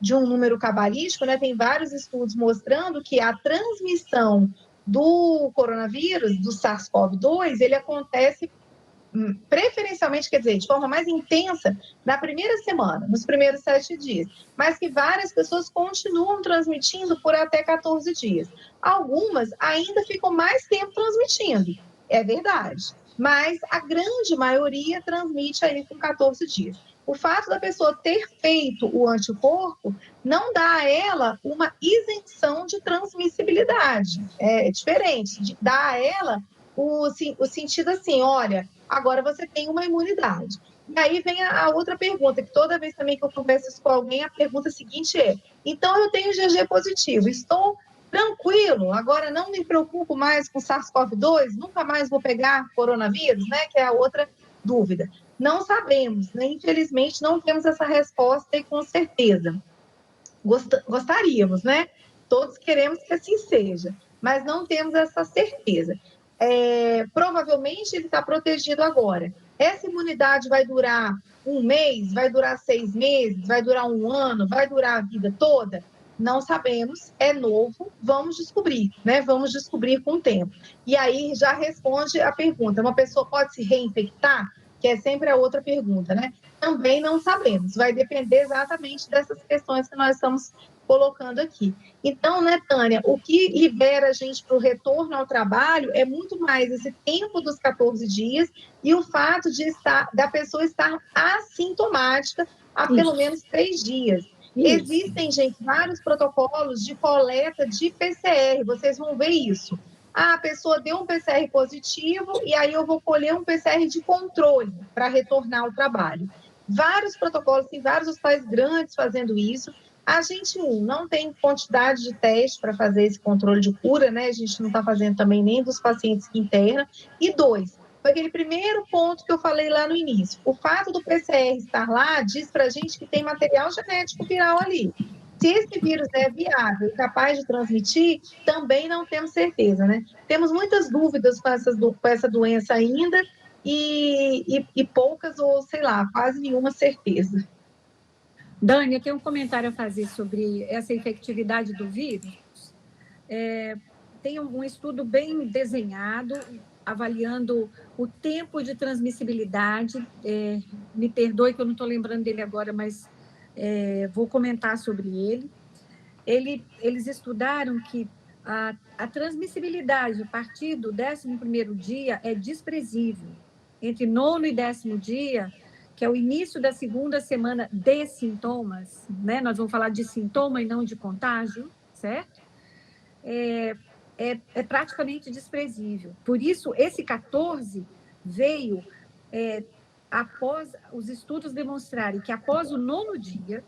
Speaker 3: de um número cabalístico, né? Tem vários estudos mostrando que a transmissão do coronavírus, do SARS-CoV-2, ele acontece preferencialmente, quer dizer, de forma mais intensa, na primeira semana, nos primeiros 7 dias, mas que várias pessoas continuam transmitindo por até 14 dias. Algumas ainda ficam mais tempo transmitindo. É verdade. Mas a grande maioria transmite aí com 14 dias. O fato da pessoa ter feito o anticorpo não dá a ela uma isenção de transmissibilidade. É diferente, dá a ela o sentido assim, olha, agora você tem uma imunidade. E aí vem a outra pergunta, que toda vez também que eu converso isso com alguém, a pergunta seguinte é, então eu tenho IgG positivo, estou tranquilo, agora não me preocupo mais com SARS-CoV-2, nunca mais vou pegar coronavírus, né, que é a outra dúvida. Não sabemos, né? Infelizmente não temos essa resposta e com certeza. Gostaríamos, né? Todos queremos que assim seja, mas não temos essa certeza. Provavelmente ele está protegido agora. Essa imunidade vai durar 1 mês, vai durar 6 meses, vai durar 1 ano, vai durar a vida toda? Não sabemos, é novo, vamos descobrir, né? Vamos descobrir com o tempo. E aí já responde a pergunta: uma pessoa pode se reinfectar? Que é sempre a outra pergunta, né? Também não sabemos, vai depender exatamente dessas questões que nós estamos colocando aqui. Então, né, Tânia, o que libera a gente para o retorno ao trabalho é muito mais esse tempo dos 14 dias e o fato da pessoa estar assintomática há pelo menos 3 dias. Existem, gente, vários protocolos de coleta de PCR, vocês vão ver isso. A pessoa deu um PCR positivo e aí eu vou colher um PCR de controle para retornar ao trabalho. Vários protocolos, tem vários hospitais grandes fazendo isso. A gente, não tem quantidade de teste para fazer esse controle de cura, né? A gente não está fazendo também nem dos pacientes que internam. E 2, foi aquele primeiro ponto que eu falei lá no início. O fato do PCR estar lá diz para a gente que tem material genético viral ali. Se esse vírus é viável e capaz de transmitir, também não temos certeza, né? Temos muitas dúvidas com essa doença ainda e poucas ou, sei lá, quase nenhuma certeza.
Speaker 1: Dani, eu tenho um comentário a fazer sobre essa infectividade do vírus. Tem um estudo bem desenhado, avaliando o tempo de transmissibilidade. Me perdoe que eu não estou lembrando dele agora, mas vou comentar sobre ele. Eles estudaram que a transmissibilidade a partir do 11º dia é desprezível. Entre 9º e 10º dia, que é o início da segunda semana de sintomas, né? Nós vamos falar de sintoma e não de contágio, certo? É praticamente desprezível. Por isso, esse 14 veio após os estudos demonstrarem que após o 9º dia,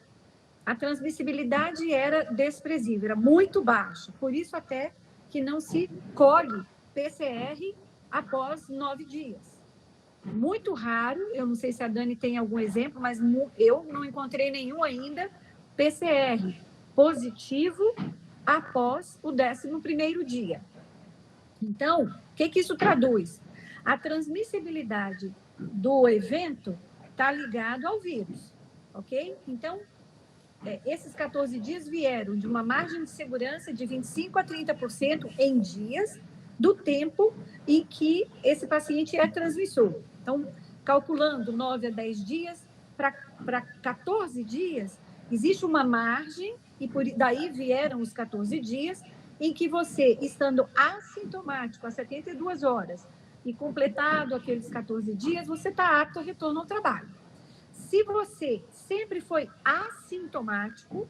Speaker 1: a transmissibilidade era desprezível, era muito baixa. Por isso, até que não se colhe PCR após 9 dias. Muito raro, eu não sei se a Dani tem algum exemplo, mas eu não encontrei nenhum ainda PCR positivo após o 11º dia. Então, o que isso traduz? A transmissibilidade do evento está ligado ao vírus, ok? Então, esses 14 dias vieram de uma margem de segurança de 25% a 30% em dias do tempo em que esse paciente é transmissor. Então, calculando 9 a 10 dias, para 14 dias, existe uma margem, e daí vieram os 14 dias, em que você, estando assintomático há 72 horas e completado aqueles 14 dias, você está apto a retorno ao trabalho. Se você sempre foi assintomático,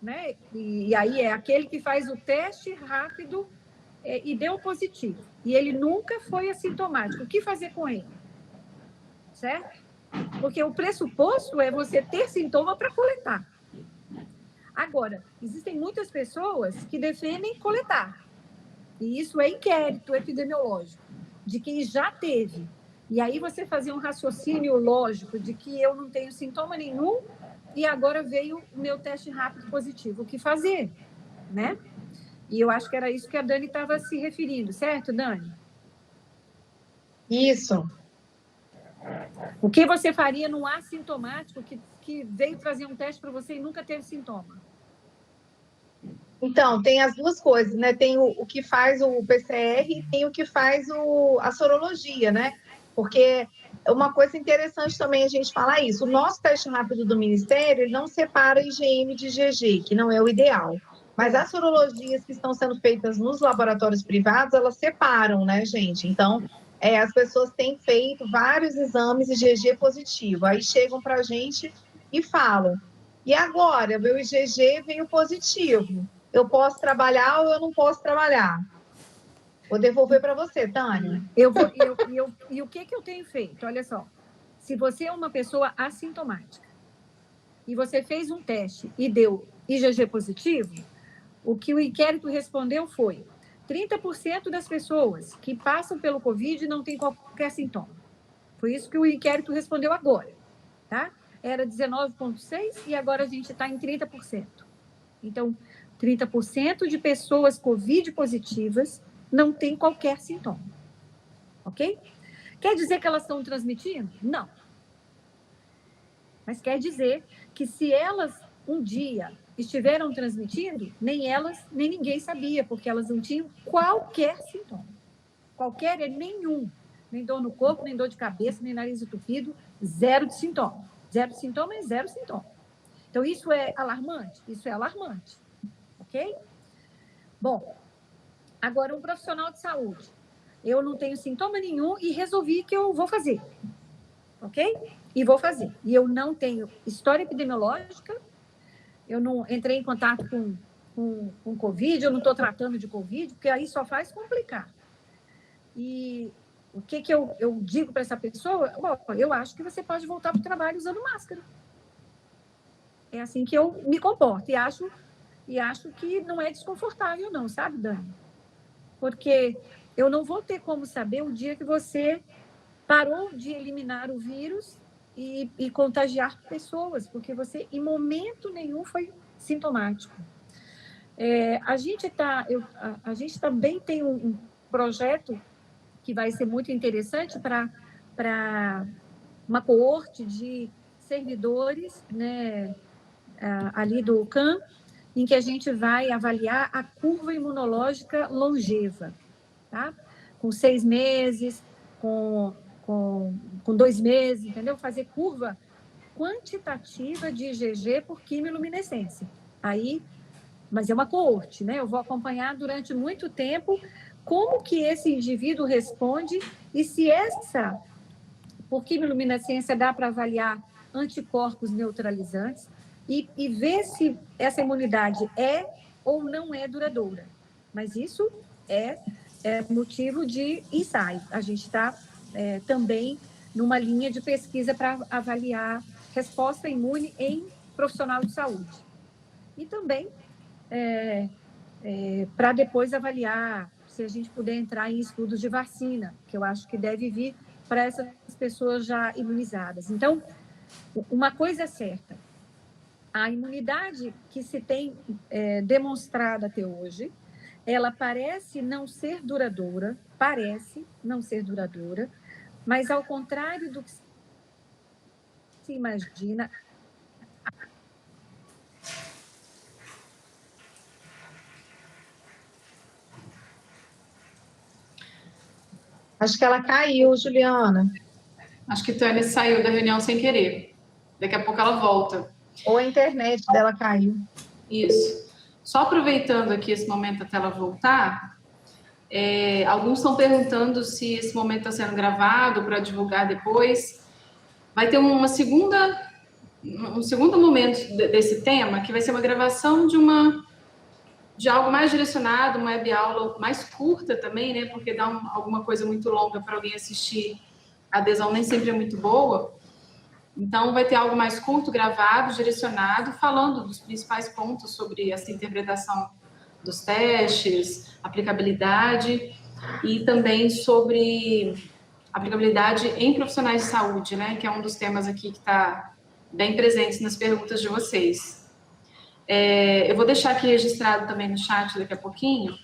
Speaker 1: né, e aí é aquele que faz o teste rápido e deu positivo, e ele nunca foi assintomático, o que fazer com ele? Certo? Porque o pressuposto é você ter sintoma para coletar. Agora, existem muitas pessoas que defendem coletar, e isso é inquérito epidemiológico, de quem já teve. E aí você fazer um raciocínio lógico de que eu não tenho sintoma nenhum e agora veio o meu teste rápido positivo. O que fazer, né? E eu acho que era isso que a Dani estava se referindo, certo, Dani?
Speaker 3: Isso.
Speaker 1: O que você faria no assintomático que veio trazer um teste para você e nunca teve sintoma?
Speaker 3: Então, tem as duas coisas, né? Tem o que faz o PCR e tem o que faz a sorologia, né? Porque uma coisa interessante também a gente falar isso, o nosso teste rápido do Ministério, ele não separa IgM de IgG, que não é o ideal. Mas as sorologias que estão sendo feitas nos laboratórios privados, elas separam, né, gente? Então, as pessoas têm feito vários exames IgG positivo, aí chegam para a gente e falam, e agora, meu IgG veio positivo, eu posso trabalhar ou eu não posso trabalhar? Vou devolver para você, Tânia.
Speaker 1: E o que eu tenho feito? Olha só, se você é uma pessoa assintomática e você fez um teste e deu IgG positivo, o que o inquérito respondeu foi 30% das pessoas que passam pelo Covid não têm qualquer sintoma. Foi isso que o inquérito respondeu agora, tá? Era 19,6% e agora a gente está em 30%. Então, 30% de pessoas Covid positivas não têm qualquer sintoma. Ok? Quer dizer que elas estão transmitindo? Não. Mas quer dizer que se elas um dia estiveram transmitindo, nem elas, nem ninguém sabia, porque elas não tinham qualquer sintoma. Qualquer é nenhum. Nem dor no corpo, nem dor de cabeça, nem nariz entupido, zero de sintoma. Zero sintoma é zero sintoma. Então, isso é alarmante? Isso é alarmante. Ok? Bom, agora um profissional de saúde. Eu não tenho sintoma nenhum e resolvi que eu vou fazer. Ok? E vou fazer. E eu não tenho história epidemiológica, eu não entrei em contato com Covid, eu não estou tratando de Covid, porque aí só faz complicar. E o que eu digo para essa pessoa? Bom, eu acho que você pode voltar para o trabalho usando máscara. É assim que eu me comporto. E acho que não é desconfortável, não, sabe, Dani? Porque eu não vou ter como saber o dia que você parou de eliminar o vírus e contagiar pessoas, porque você, em momento nenhum, foi sintomático. A gente também tem um projeto que vai ser muito interessante para uma coorte de servidores, né, ali do CAN, em que a gente vai avaliar a curva imunológica longeva, tá? Com 6 meses, com 2 meses, entendeu? Fazer curva quantitativa de IgG por quimiluminescência. Aí, mas é uma coorte, né? Eu vou acompanhar durante muito tempo como que esse indivíduo responde e se essa, por quimiluminescência, dá para avaliar anticorpos neutralizantes e ver se essa imunidade é ou não é duradoura. Mas isso é motivo de ensaio. A gente está também numa linha de pesquisa para avaliar resposta imune em profissional de saúde. E também para depois avaliar se a gente puder entrar em estudos de vacina, que eu acho que deve vir para essas pessoas já imunizadas. Então, uma coisa é certa, a imunidade que se tem demonstrado até hoje, ela parece não ser duradoura, mas ao contrário do que se imagina,
Speaker 3: Acho que ela caiu, Juliana.
Speaker 2: Acho que a Tânia saiu da reunião sem querer. Daqui a pouco ela volta.
Speaker 3: Ou a internet dela caiu.
Speaker 2: Isso. Só aproveitando aqui esse momento até ela voltar, alguns estão perguntando se esse momento está sendo gravado para divulgar depois. Vai ter um segundo momento desse tema, que vai ser uma gravação de algo mais direcionado, uma web aula mais curta também, né? Porque dá alguma coisa muito longa para alguém assistir, a adesão nem sempre é muito boa. Então, vai ter algo mais curto, gravado, direcionado, falando dos principais pontos sobre essa interpretação dos testes, aplicabilidade e também sobre aplicabilidade em profissionais de saúde, né? Que é um dos temas aqui que está bem presente nas perguntas de vocês. Eu vou deixar aqui registrado também no chat daqui a pouquinho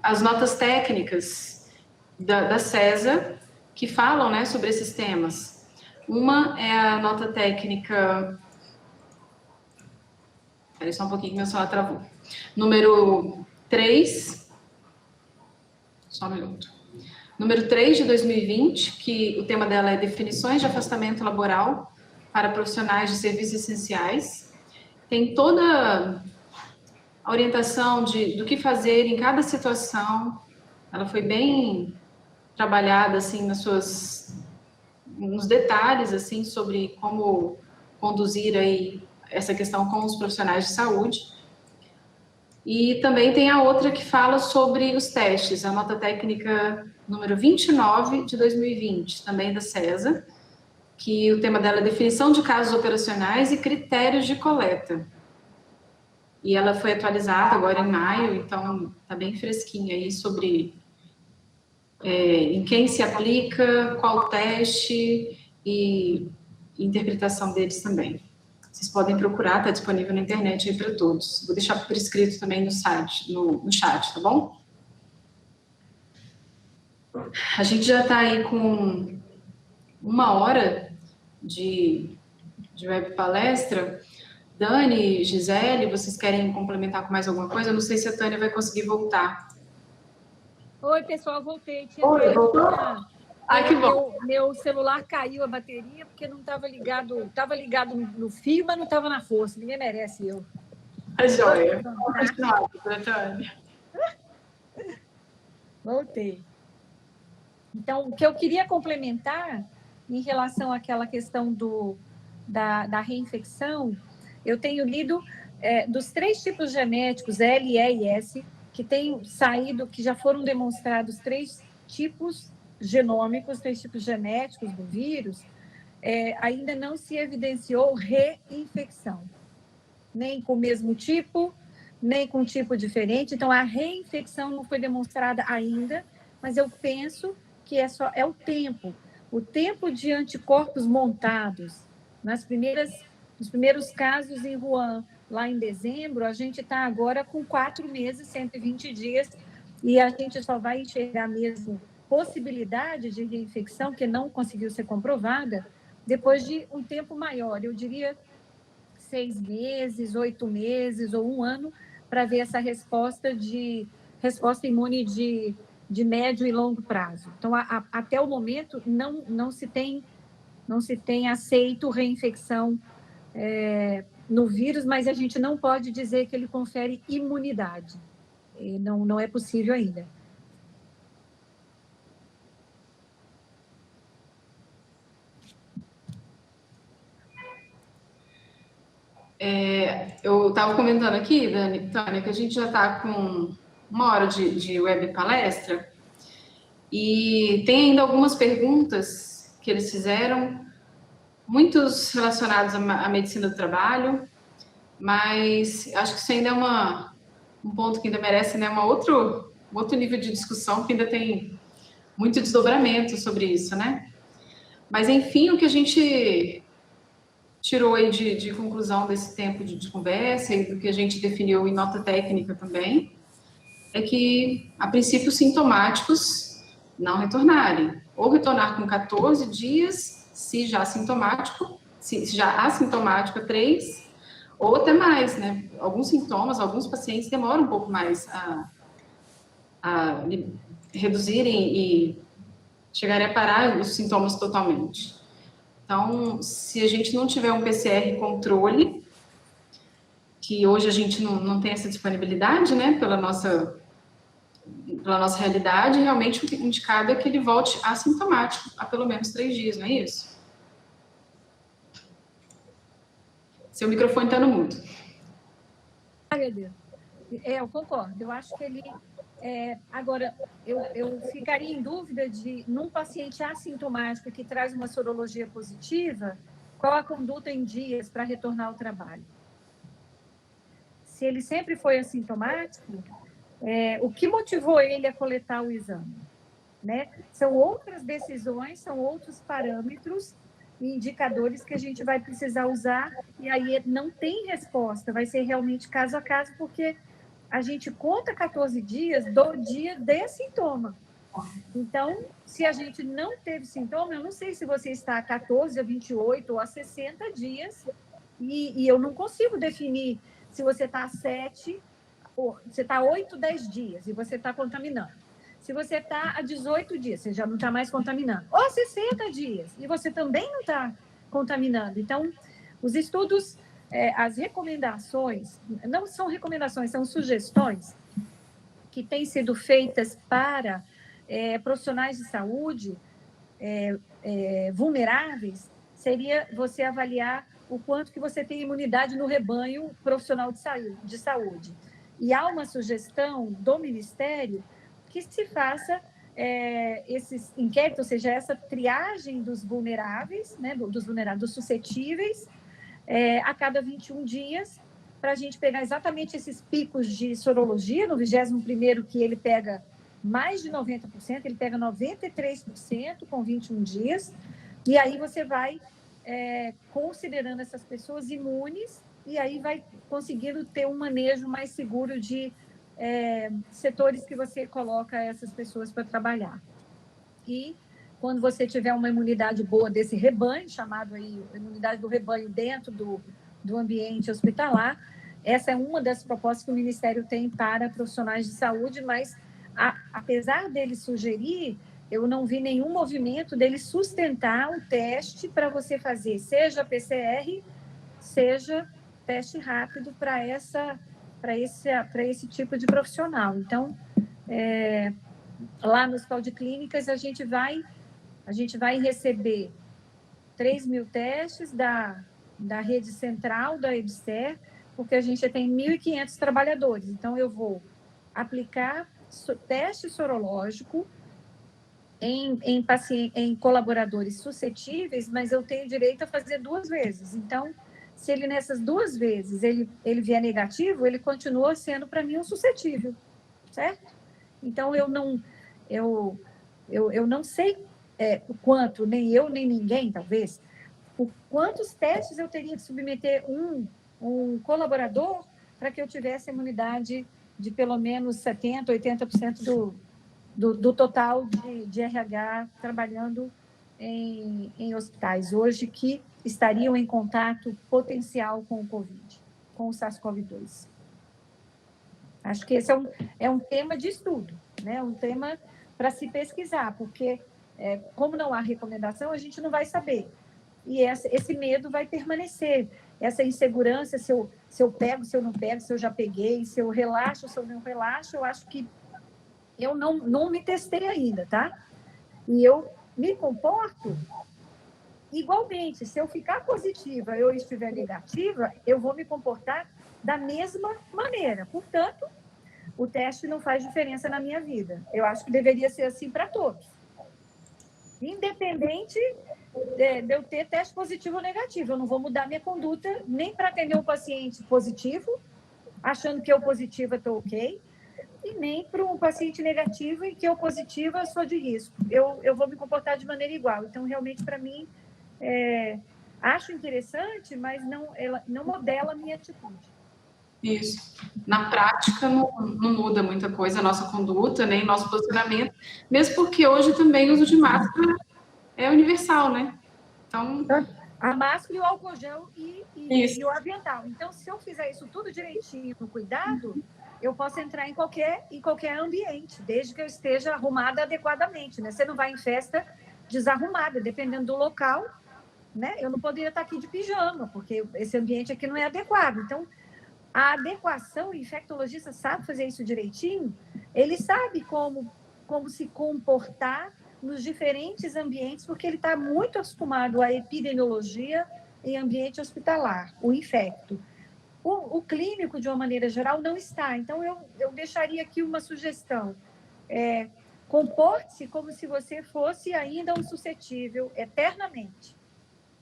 Speaker 2: as notas técnicas da CESA que falam, né, sobre esses temas. Uma é a nota técnica... Espera só um pouquinho que meu celular travou. Número 3. Só um minuto. Número 3 de 2020, que o tema dela é definições de afastamento laboral para profissionais de serviços essenciais. Tem toda a orientação do que fazer em cada situação, ela foi bem trabalhada, assim, nos detalhes, assim, sobre como conduzir aí essa questão com os profissionais de saúde. E também tem a outra que fala sobre os testes, a nota técnica número 29 de 2020, também da CESA, que o tema dela é definição de casos operacionais e critérios de coleta. E ela foi atualizada agora em maio, então está bem fresquinha aí sobre em quem se aplica, qual teste e interpretação deles também. Vocês podem procurar, está disponível na internet aí para todos. Vou deixar por escrito também no site, no chat, tá bom? A gente já está aí com 1 hora de web palestra. Dani, Gisele, vocês querem complementar com mais alguma coisa? Eu não sei se a Tânia vai conseguir voltar.
Speaker 1: Oi, pessoal, voltei.
Speaker 2: Oi, voltou? Que bom.
Speaker 1: Meu celular caiu a bateria porque não estava ligado. Estava ligado no fio, mas não estava na força. Ninguém merece eu.
Speaker 2: Joia. Vamos continuar, doutora Tânia.
Speaker 1: Voltei. Então, o que eu queria complementar em relação àquela questão da reinfecção, eu tenho lido dos 3 tipos genéticos, L, E e S, que têm saído, que já foram demonstrados 3 tipos genômicos, 3 tipos genéticos do vírus, ainda não se evidenciou reinfecção, nem com o mesmo tipo, nem com um tipo diferente. Então, a reinfecção não foi demonstrada ainda, mas eu penso que é o tempo de anticorpos montados. Nos primeiros casos em Wuhan, lá em dezembro, a gente está agora com 4 meses, 120 dias, e a gente só vai enxergar mesmo possibilidade de reinfecção, que não conseguiu ser comprovada, depois de um tempo maior, eu diria 6 meses, 8 meses ou 1 ano, para ver essa resposta imune de médio e longo prazo. Então, até o momento, não se tem aceito reinfecção no vírus, mas a gente não pode dizer que ele confere imunidade. Não é possível ainda.
Speaker 2: Eu estava comentando aqui, Dani, Tânia, que a gente já está com 1 hora de web palestra e tem ainda algumas perguntas que eles fizeram, muitos relacionados à medicina do trabalho, mas acho que isso ainda é um ponto que ainda merece, né, um outro nível de discussão, que ainda tem muito desdobramento sobre isso, né? Mas, enfim, o que a gente tirou aí de conclusão desse tempo de conversa e do que a gente definiu em nota técnica também, é que, a princípio, sintomáticos não retornarem. Ou retornar com 14 dias, se já assintomático, se já assintomático 3, ou até mais, né? Alguns sintomas, alguns pacientes demoram um pouco mais a reduzirem e chegarem a parar os sintomas totalmente. Então, se a gente não tiver um PCR controle, que hoje a gente não tem essa disponibilidade, né, pela nossa realidade, realmente o indicado é que ele volte assintomático há pelo menos 3 dias, não é isso? Seu microfone está no mudo.
Speaker 1: Meu Deus. Eu concordo. Eu acho que ele... agora, eu ficaria em dúvida num paciente assintomático que traz uma sorologia positiva, qual a conduta em dias para retornar ao trabalho? Se ele sempre foi assintomático, o que motivou ele a coletar o exame? Né? São outras decisões, são outros parâmetros e indicadores que a gente vai precisar usar, e aí não tem resposta, vai ser realmente caso a caso, porque a gente conta 14 dias do dia de sintoma. Então, se a gente não teve sintoma, eu não sei se você está a 14, a 28 ou a 60 dias, e eu não consigo definir se você está a 7, ou você está a 8, 10 dias e você está contaminando. Se você está a 18 dias, você já não está mais contaminando. Ou 60 dias, e você também não está contaminando. Então, os estudos, as recomendações, não são recomendações, são sugestões que têm sido feitas para profissionais de saúde vulneráveis, seria você avaliar o quanto que você tem imunidade no rebanho profissional de saúde. E há uma sugestão do Ministério que se faça esses inquéritos, ou seja, essa triagem dos vulneráveis, né, dos suscetíveis, a cada 21 dias, para a gente pegar exatamente esses picos de sorologia. No 21º, que ele pega mais de 90%, ele pega 93% com 21 dias, e aí você vai considerando essas pessoas imunes, e aí vai conseguindo ter um manejo mais seguro de setores que você coloca essas pessoas para trabalhar. E quando você tiver uma imunidade boa desse rebanho, chamado aí imunidade do rebanho dentro do ambiente hospitalar, essa é uma das propostas que o Ministério tem para profissionais de saúde, mas apesar dele sugerir, eu não vi nenhum movimento dele sustentar o teste para você fazer, seja PCR, seja teste rápido para esse tipo de profissional. Então, lá no Hospital de Clínicas, a gente vai receber 3.000 testes da rede central da EBSER, porque a gente tem 1.500 trabalhadores. Então, eu vou aplicar teste sorológico em colaboradores suscetíveis, mas eu tenho direito a fazer 2 vezes. Então, se ele nessas 2 vezes ele vier negativo, ele continua sendo para mim um suscetível, certo? Então eu não sei o quanto, nem eu nem ninguém talvez, por quantos testes eu teria que submeter um colaborador para que eu tivesse a imunidade de pelo menos 70%, 80% do total de RH trabalhando em hospitais hoje que estariam em contato potencial com o Covid, com o SARS-CoV-2. Acho que esse é um tema de estudo, né? Um tema para se pesquisar, porque como não há recomendação, a gente não vai saber. E esse medo vai permanecer, essa insegurança, se eu pego, se eu não pego, se eu já peguei, se eu relaxo, se eu não relaxo, eu acho que eu não me testei ainda, tá? E eu me comporto igualmente. Se eu ficar positiva, eu estiver negativa, eu vou me comportar da mesma maneira. Portanto, o teste não faz diferença na minha vida. Eu acho que deveria ser assim para todos. Independente de eu ter teste positivo ou negativo. Eu não vou mudar minha conduta nem para atender um paciente positivo, achando que eu positiva estou ok, e nem para um paciente negativo e que eu positiva sou de risco. Eu vou me comportar de maneira igual. Então, realmente, para mim, acho interessante, mas ela não modela a minha atitude.
Speaker 2: Isso. Na prática, não muda muita coisa a nossa conduta, nem nosso posicionamento, mesmo porque hoje também o uso de máscara é universal, né? Então...
Speaker 1: A máscara e o álcool gel e o avental. Então, se eu fizer isso tudo direitinho, com cuidado, eu posso entrar em qualquer ambiente, desde que eu esteja arrumada adequadamente, né? Você não vai em festa desarrumada, dependendo do local, né? Eu não poderia estar aqui de pijama, porque esse ambiente aqui não é adequado. Então, a adequação, o infectologista sabe fazer isso direitinho, ele sabe como se comportar nos diferentes ambientes, porque ele está muito acostumado à epidemiologia em ambiente hospitalar, o infecto. O clínico, de uma maneira geral, não está. Então, eu deixaria aqui uma sugestão. Comporte-se como se você fosse ainda um suscetível eternamente,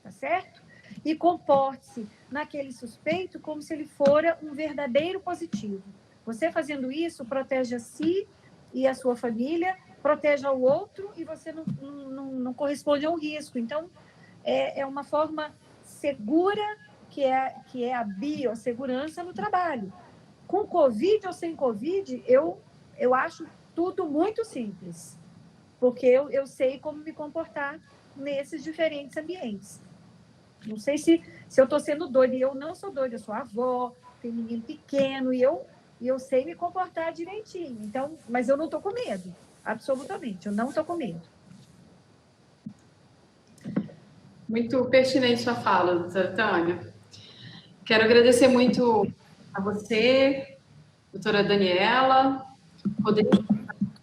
Speaker 1: tá certo? E comporte-se naquele suspeito como se ele fora um verdadeiro positivo. Você fazendo isso, protege a si e a sua família, protege ao outro e você não corresponde a um risco. Então, é uma forma segura que é a biossegurança no trabalho. Com Covid ou sem Covid, eu acho tudo muito simples, porque eu sei como me comportar nesses diferentes ambientes. Não sei se eu estou sendo doida, e eu não sou doida, eu sou avó, tenho menino pequeno, e eu sei me comportar direitinho. Então, mas eu não estou com medo, absolutamente, eu não estou com medo.
Speaker 2: Muito pertinente sua fala, doutora Tânia. Quero agradecer muito a você, doutora Daniela, Rodrigo,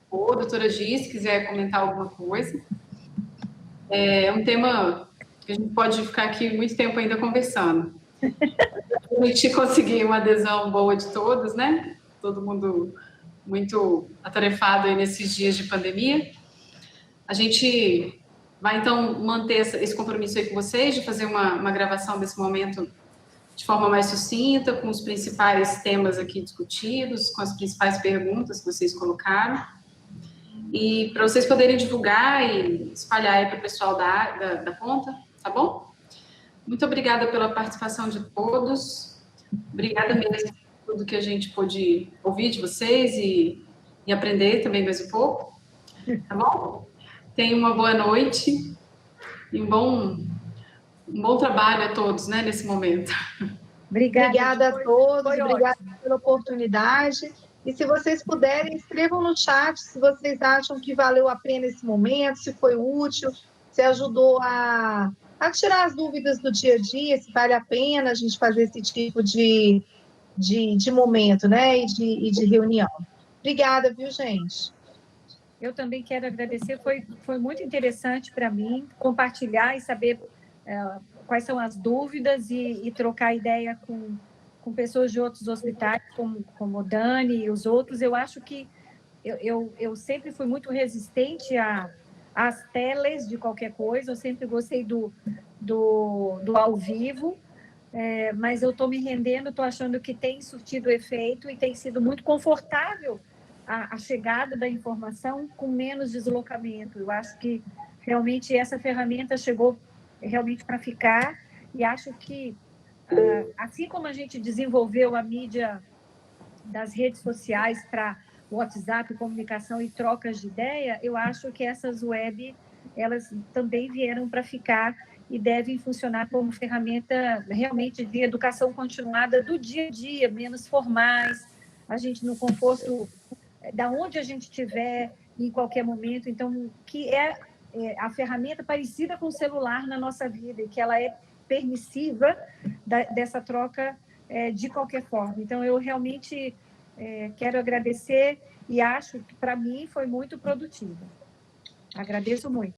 Speaker 2: ou a doutora Gi, se quiser comentar alguma coisa. É um tema que a gente pode ficar aqui muito tempo ainda conversando. A gente conseguir uma adesão boa de todos, né? Todo mundo muito atarefado aí nesses dias de pandemia. A gente vai, então, manter esse compromisso aí com vocês, de fazer uma gravação desse momento de forma mais sucinta, com os principais temas aqui discutidos, com as principais perguntas que vocês colocaram. E para vocês poderem divulgar e espalhar aí para o pessoal da ponta, tá bom? Muito obrigada pela participação de todos. Obrigada mesmo por tudo que a gente pôde ouvir de vocês e aprender também mais um pouco, tá bom? Tenham uma boa noite e um bom trabalho a todos, né, nesse momento.
Speaker 3: Obrigada a todos, obrigada pela oportunidade. E se vocês puderem, escrevam no chat se vocês acham que valeu a pena esse momento, se foi útil, se ajudou a tirar as dúvidas do dia a dia, se vale a pena a gente fazer esse tipo de momento, né? E de reunião. Obrigada, viu, gente?
Speaker 1: Eu também quero agradecer, foi muito interessante para mim compartilhar e saber quais são as dúvidas e trocar ideia com pessoas de outros hospitais, como o Dani e os outros. Eu acho que eu sempre fui muito resistente às telas de qualquer coisa, eu sempre gostei do ao vivo, mas eu estou me rendendo, estou achando que tem surtido efeito e tem sido muito confortável a chegada da informação com menos deslocamento. Eu acho que realmente essa ferramenta chegou realmente para ficar e acho que, assim como a gente desenvolveu a mídia das redes sociais para WhatsApp, comunicação e trocas de ideia, eu acho que essas web, elas também vieram para ficar e devem funcionar como ferramenta realmente de educação continuada do dia a dia, menos formais, a gente no conforto da onde a gente estiver, em qualquer momento. Então, que é a ferramenta parecida com o celular na nossa vida, e que ela é permissiva dessa troca de qualquer forma. Então, eu realmente quero agradecer e acho que, para mim, foi muito produtiva. Agradeço muito.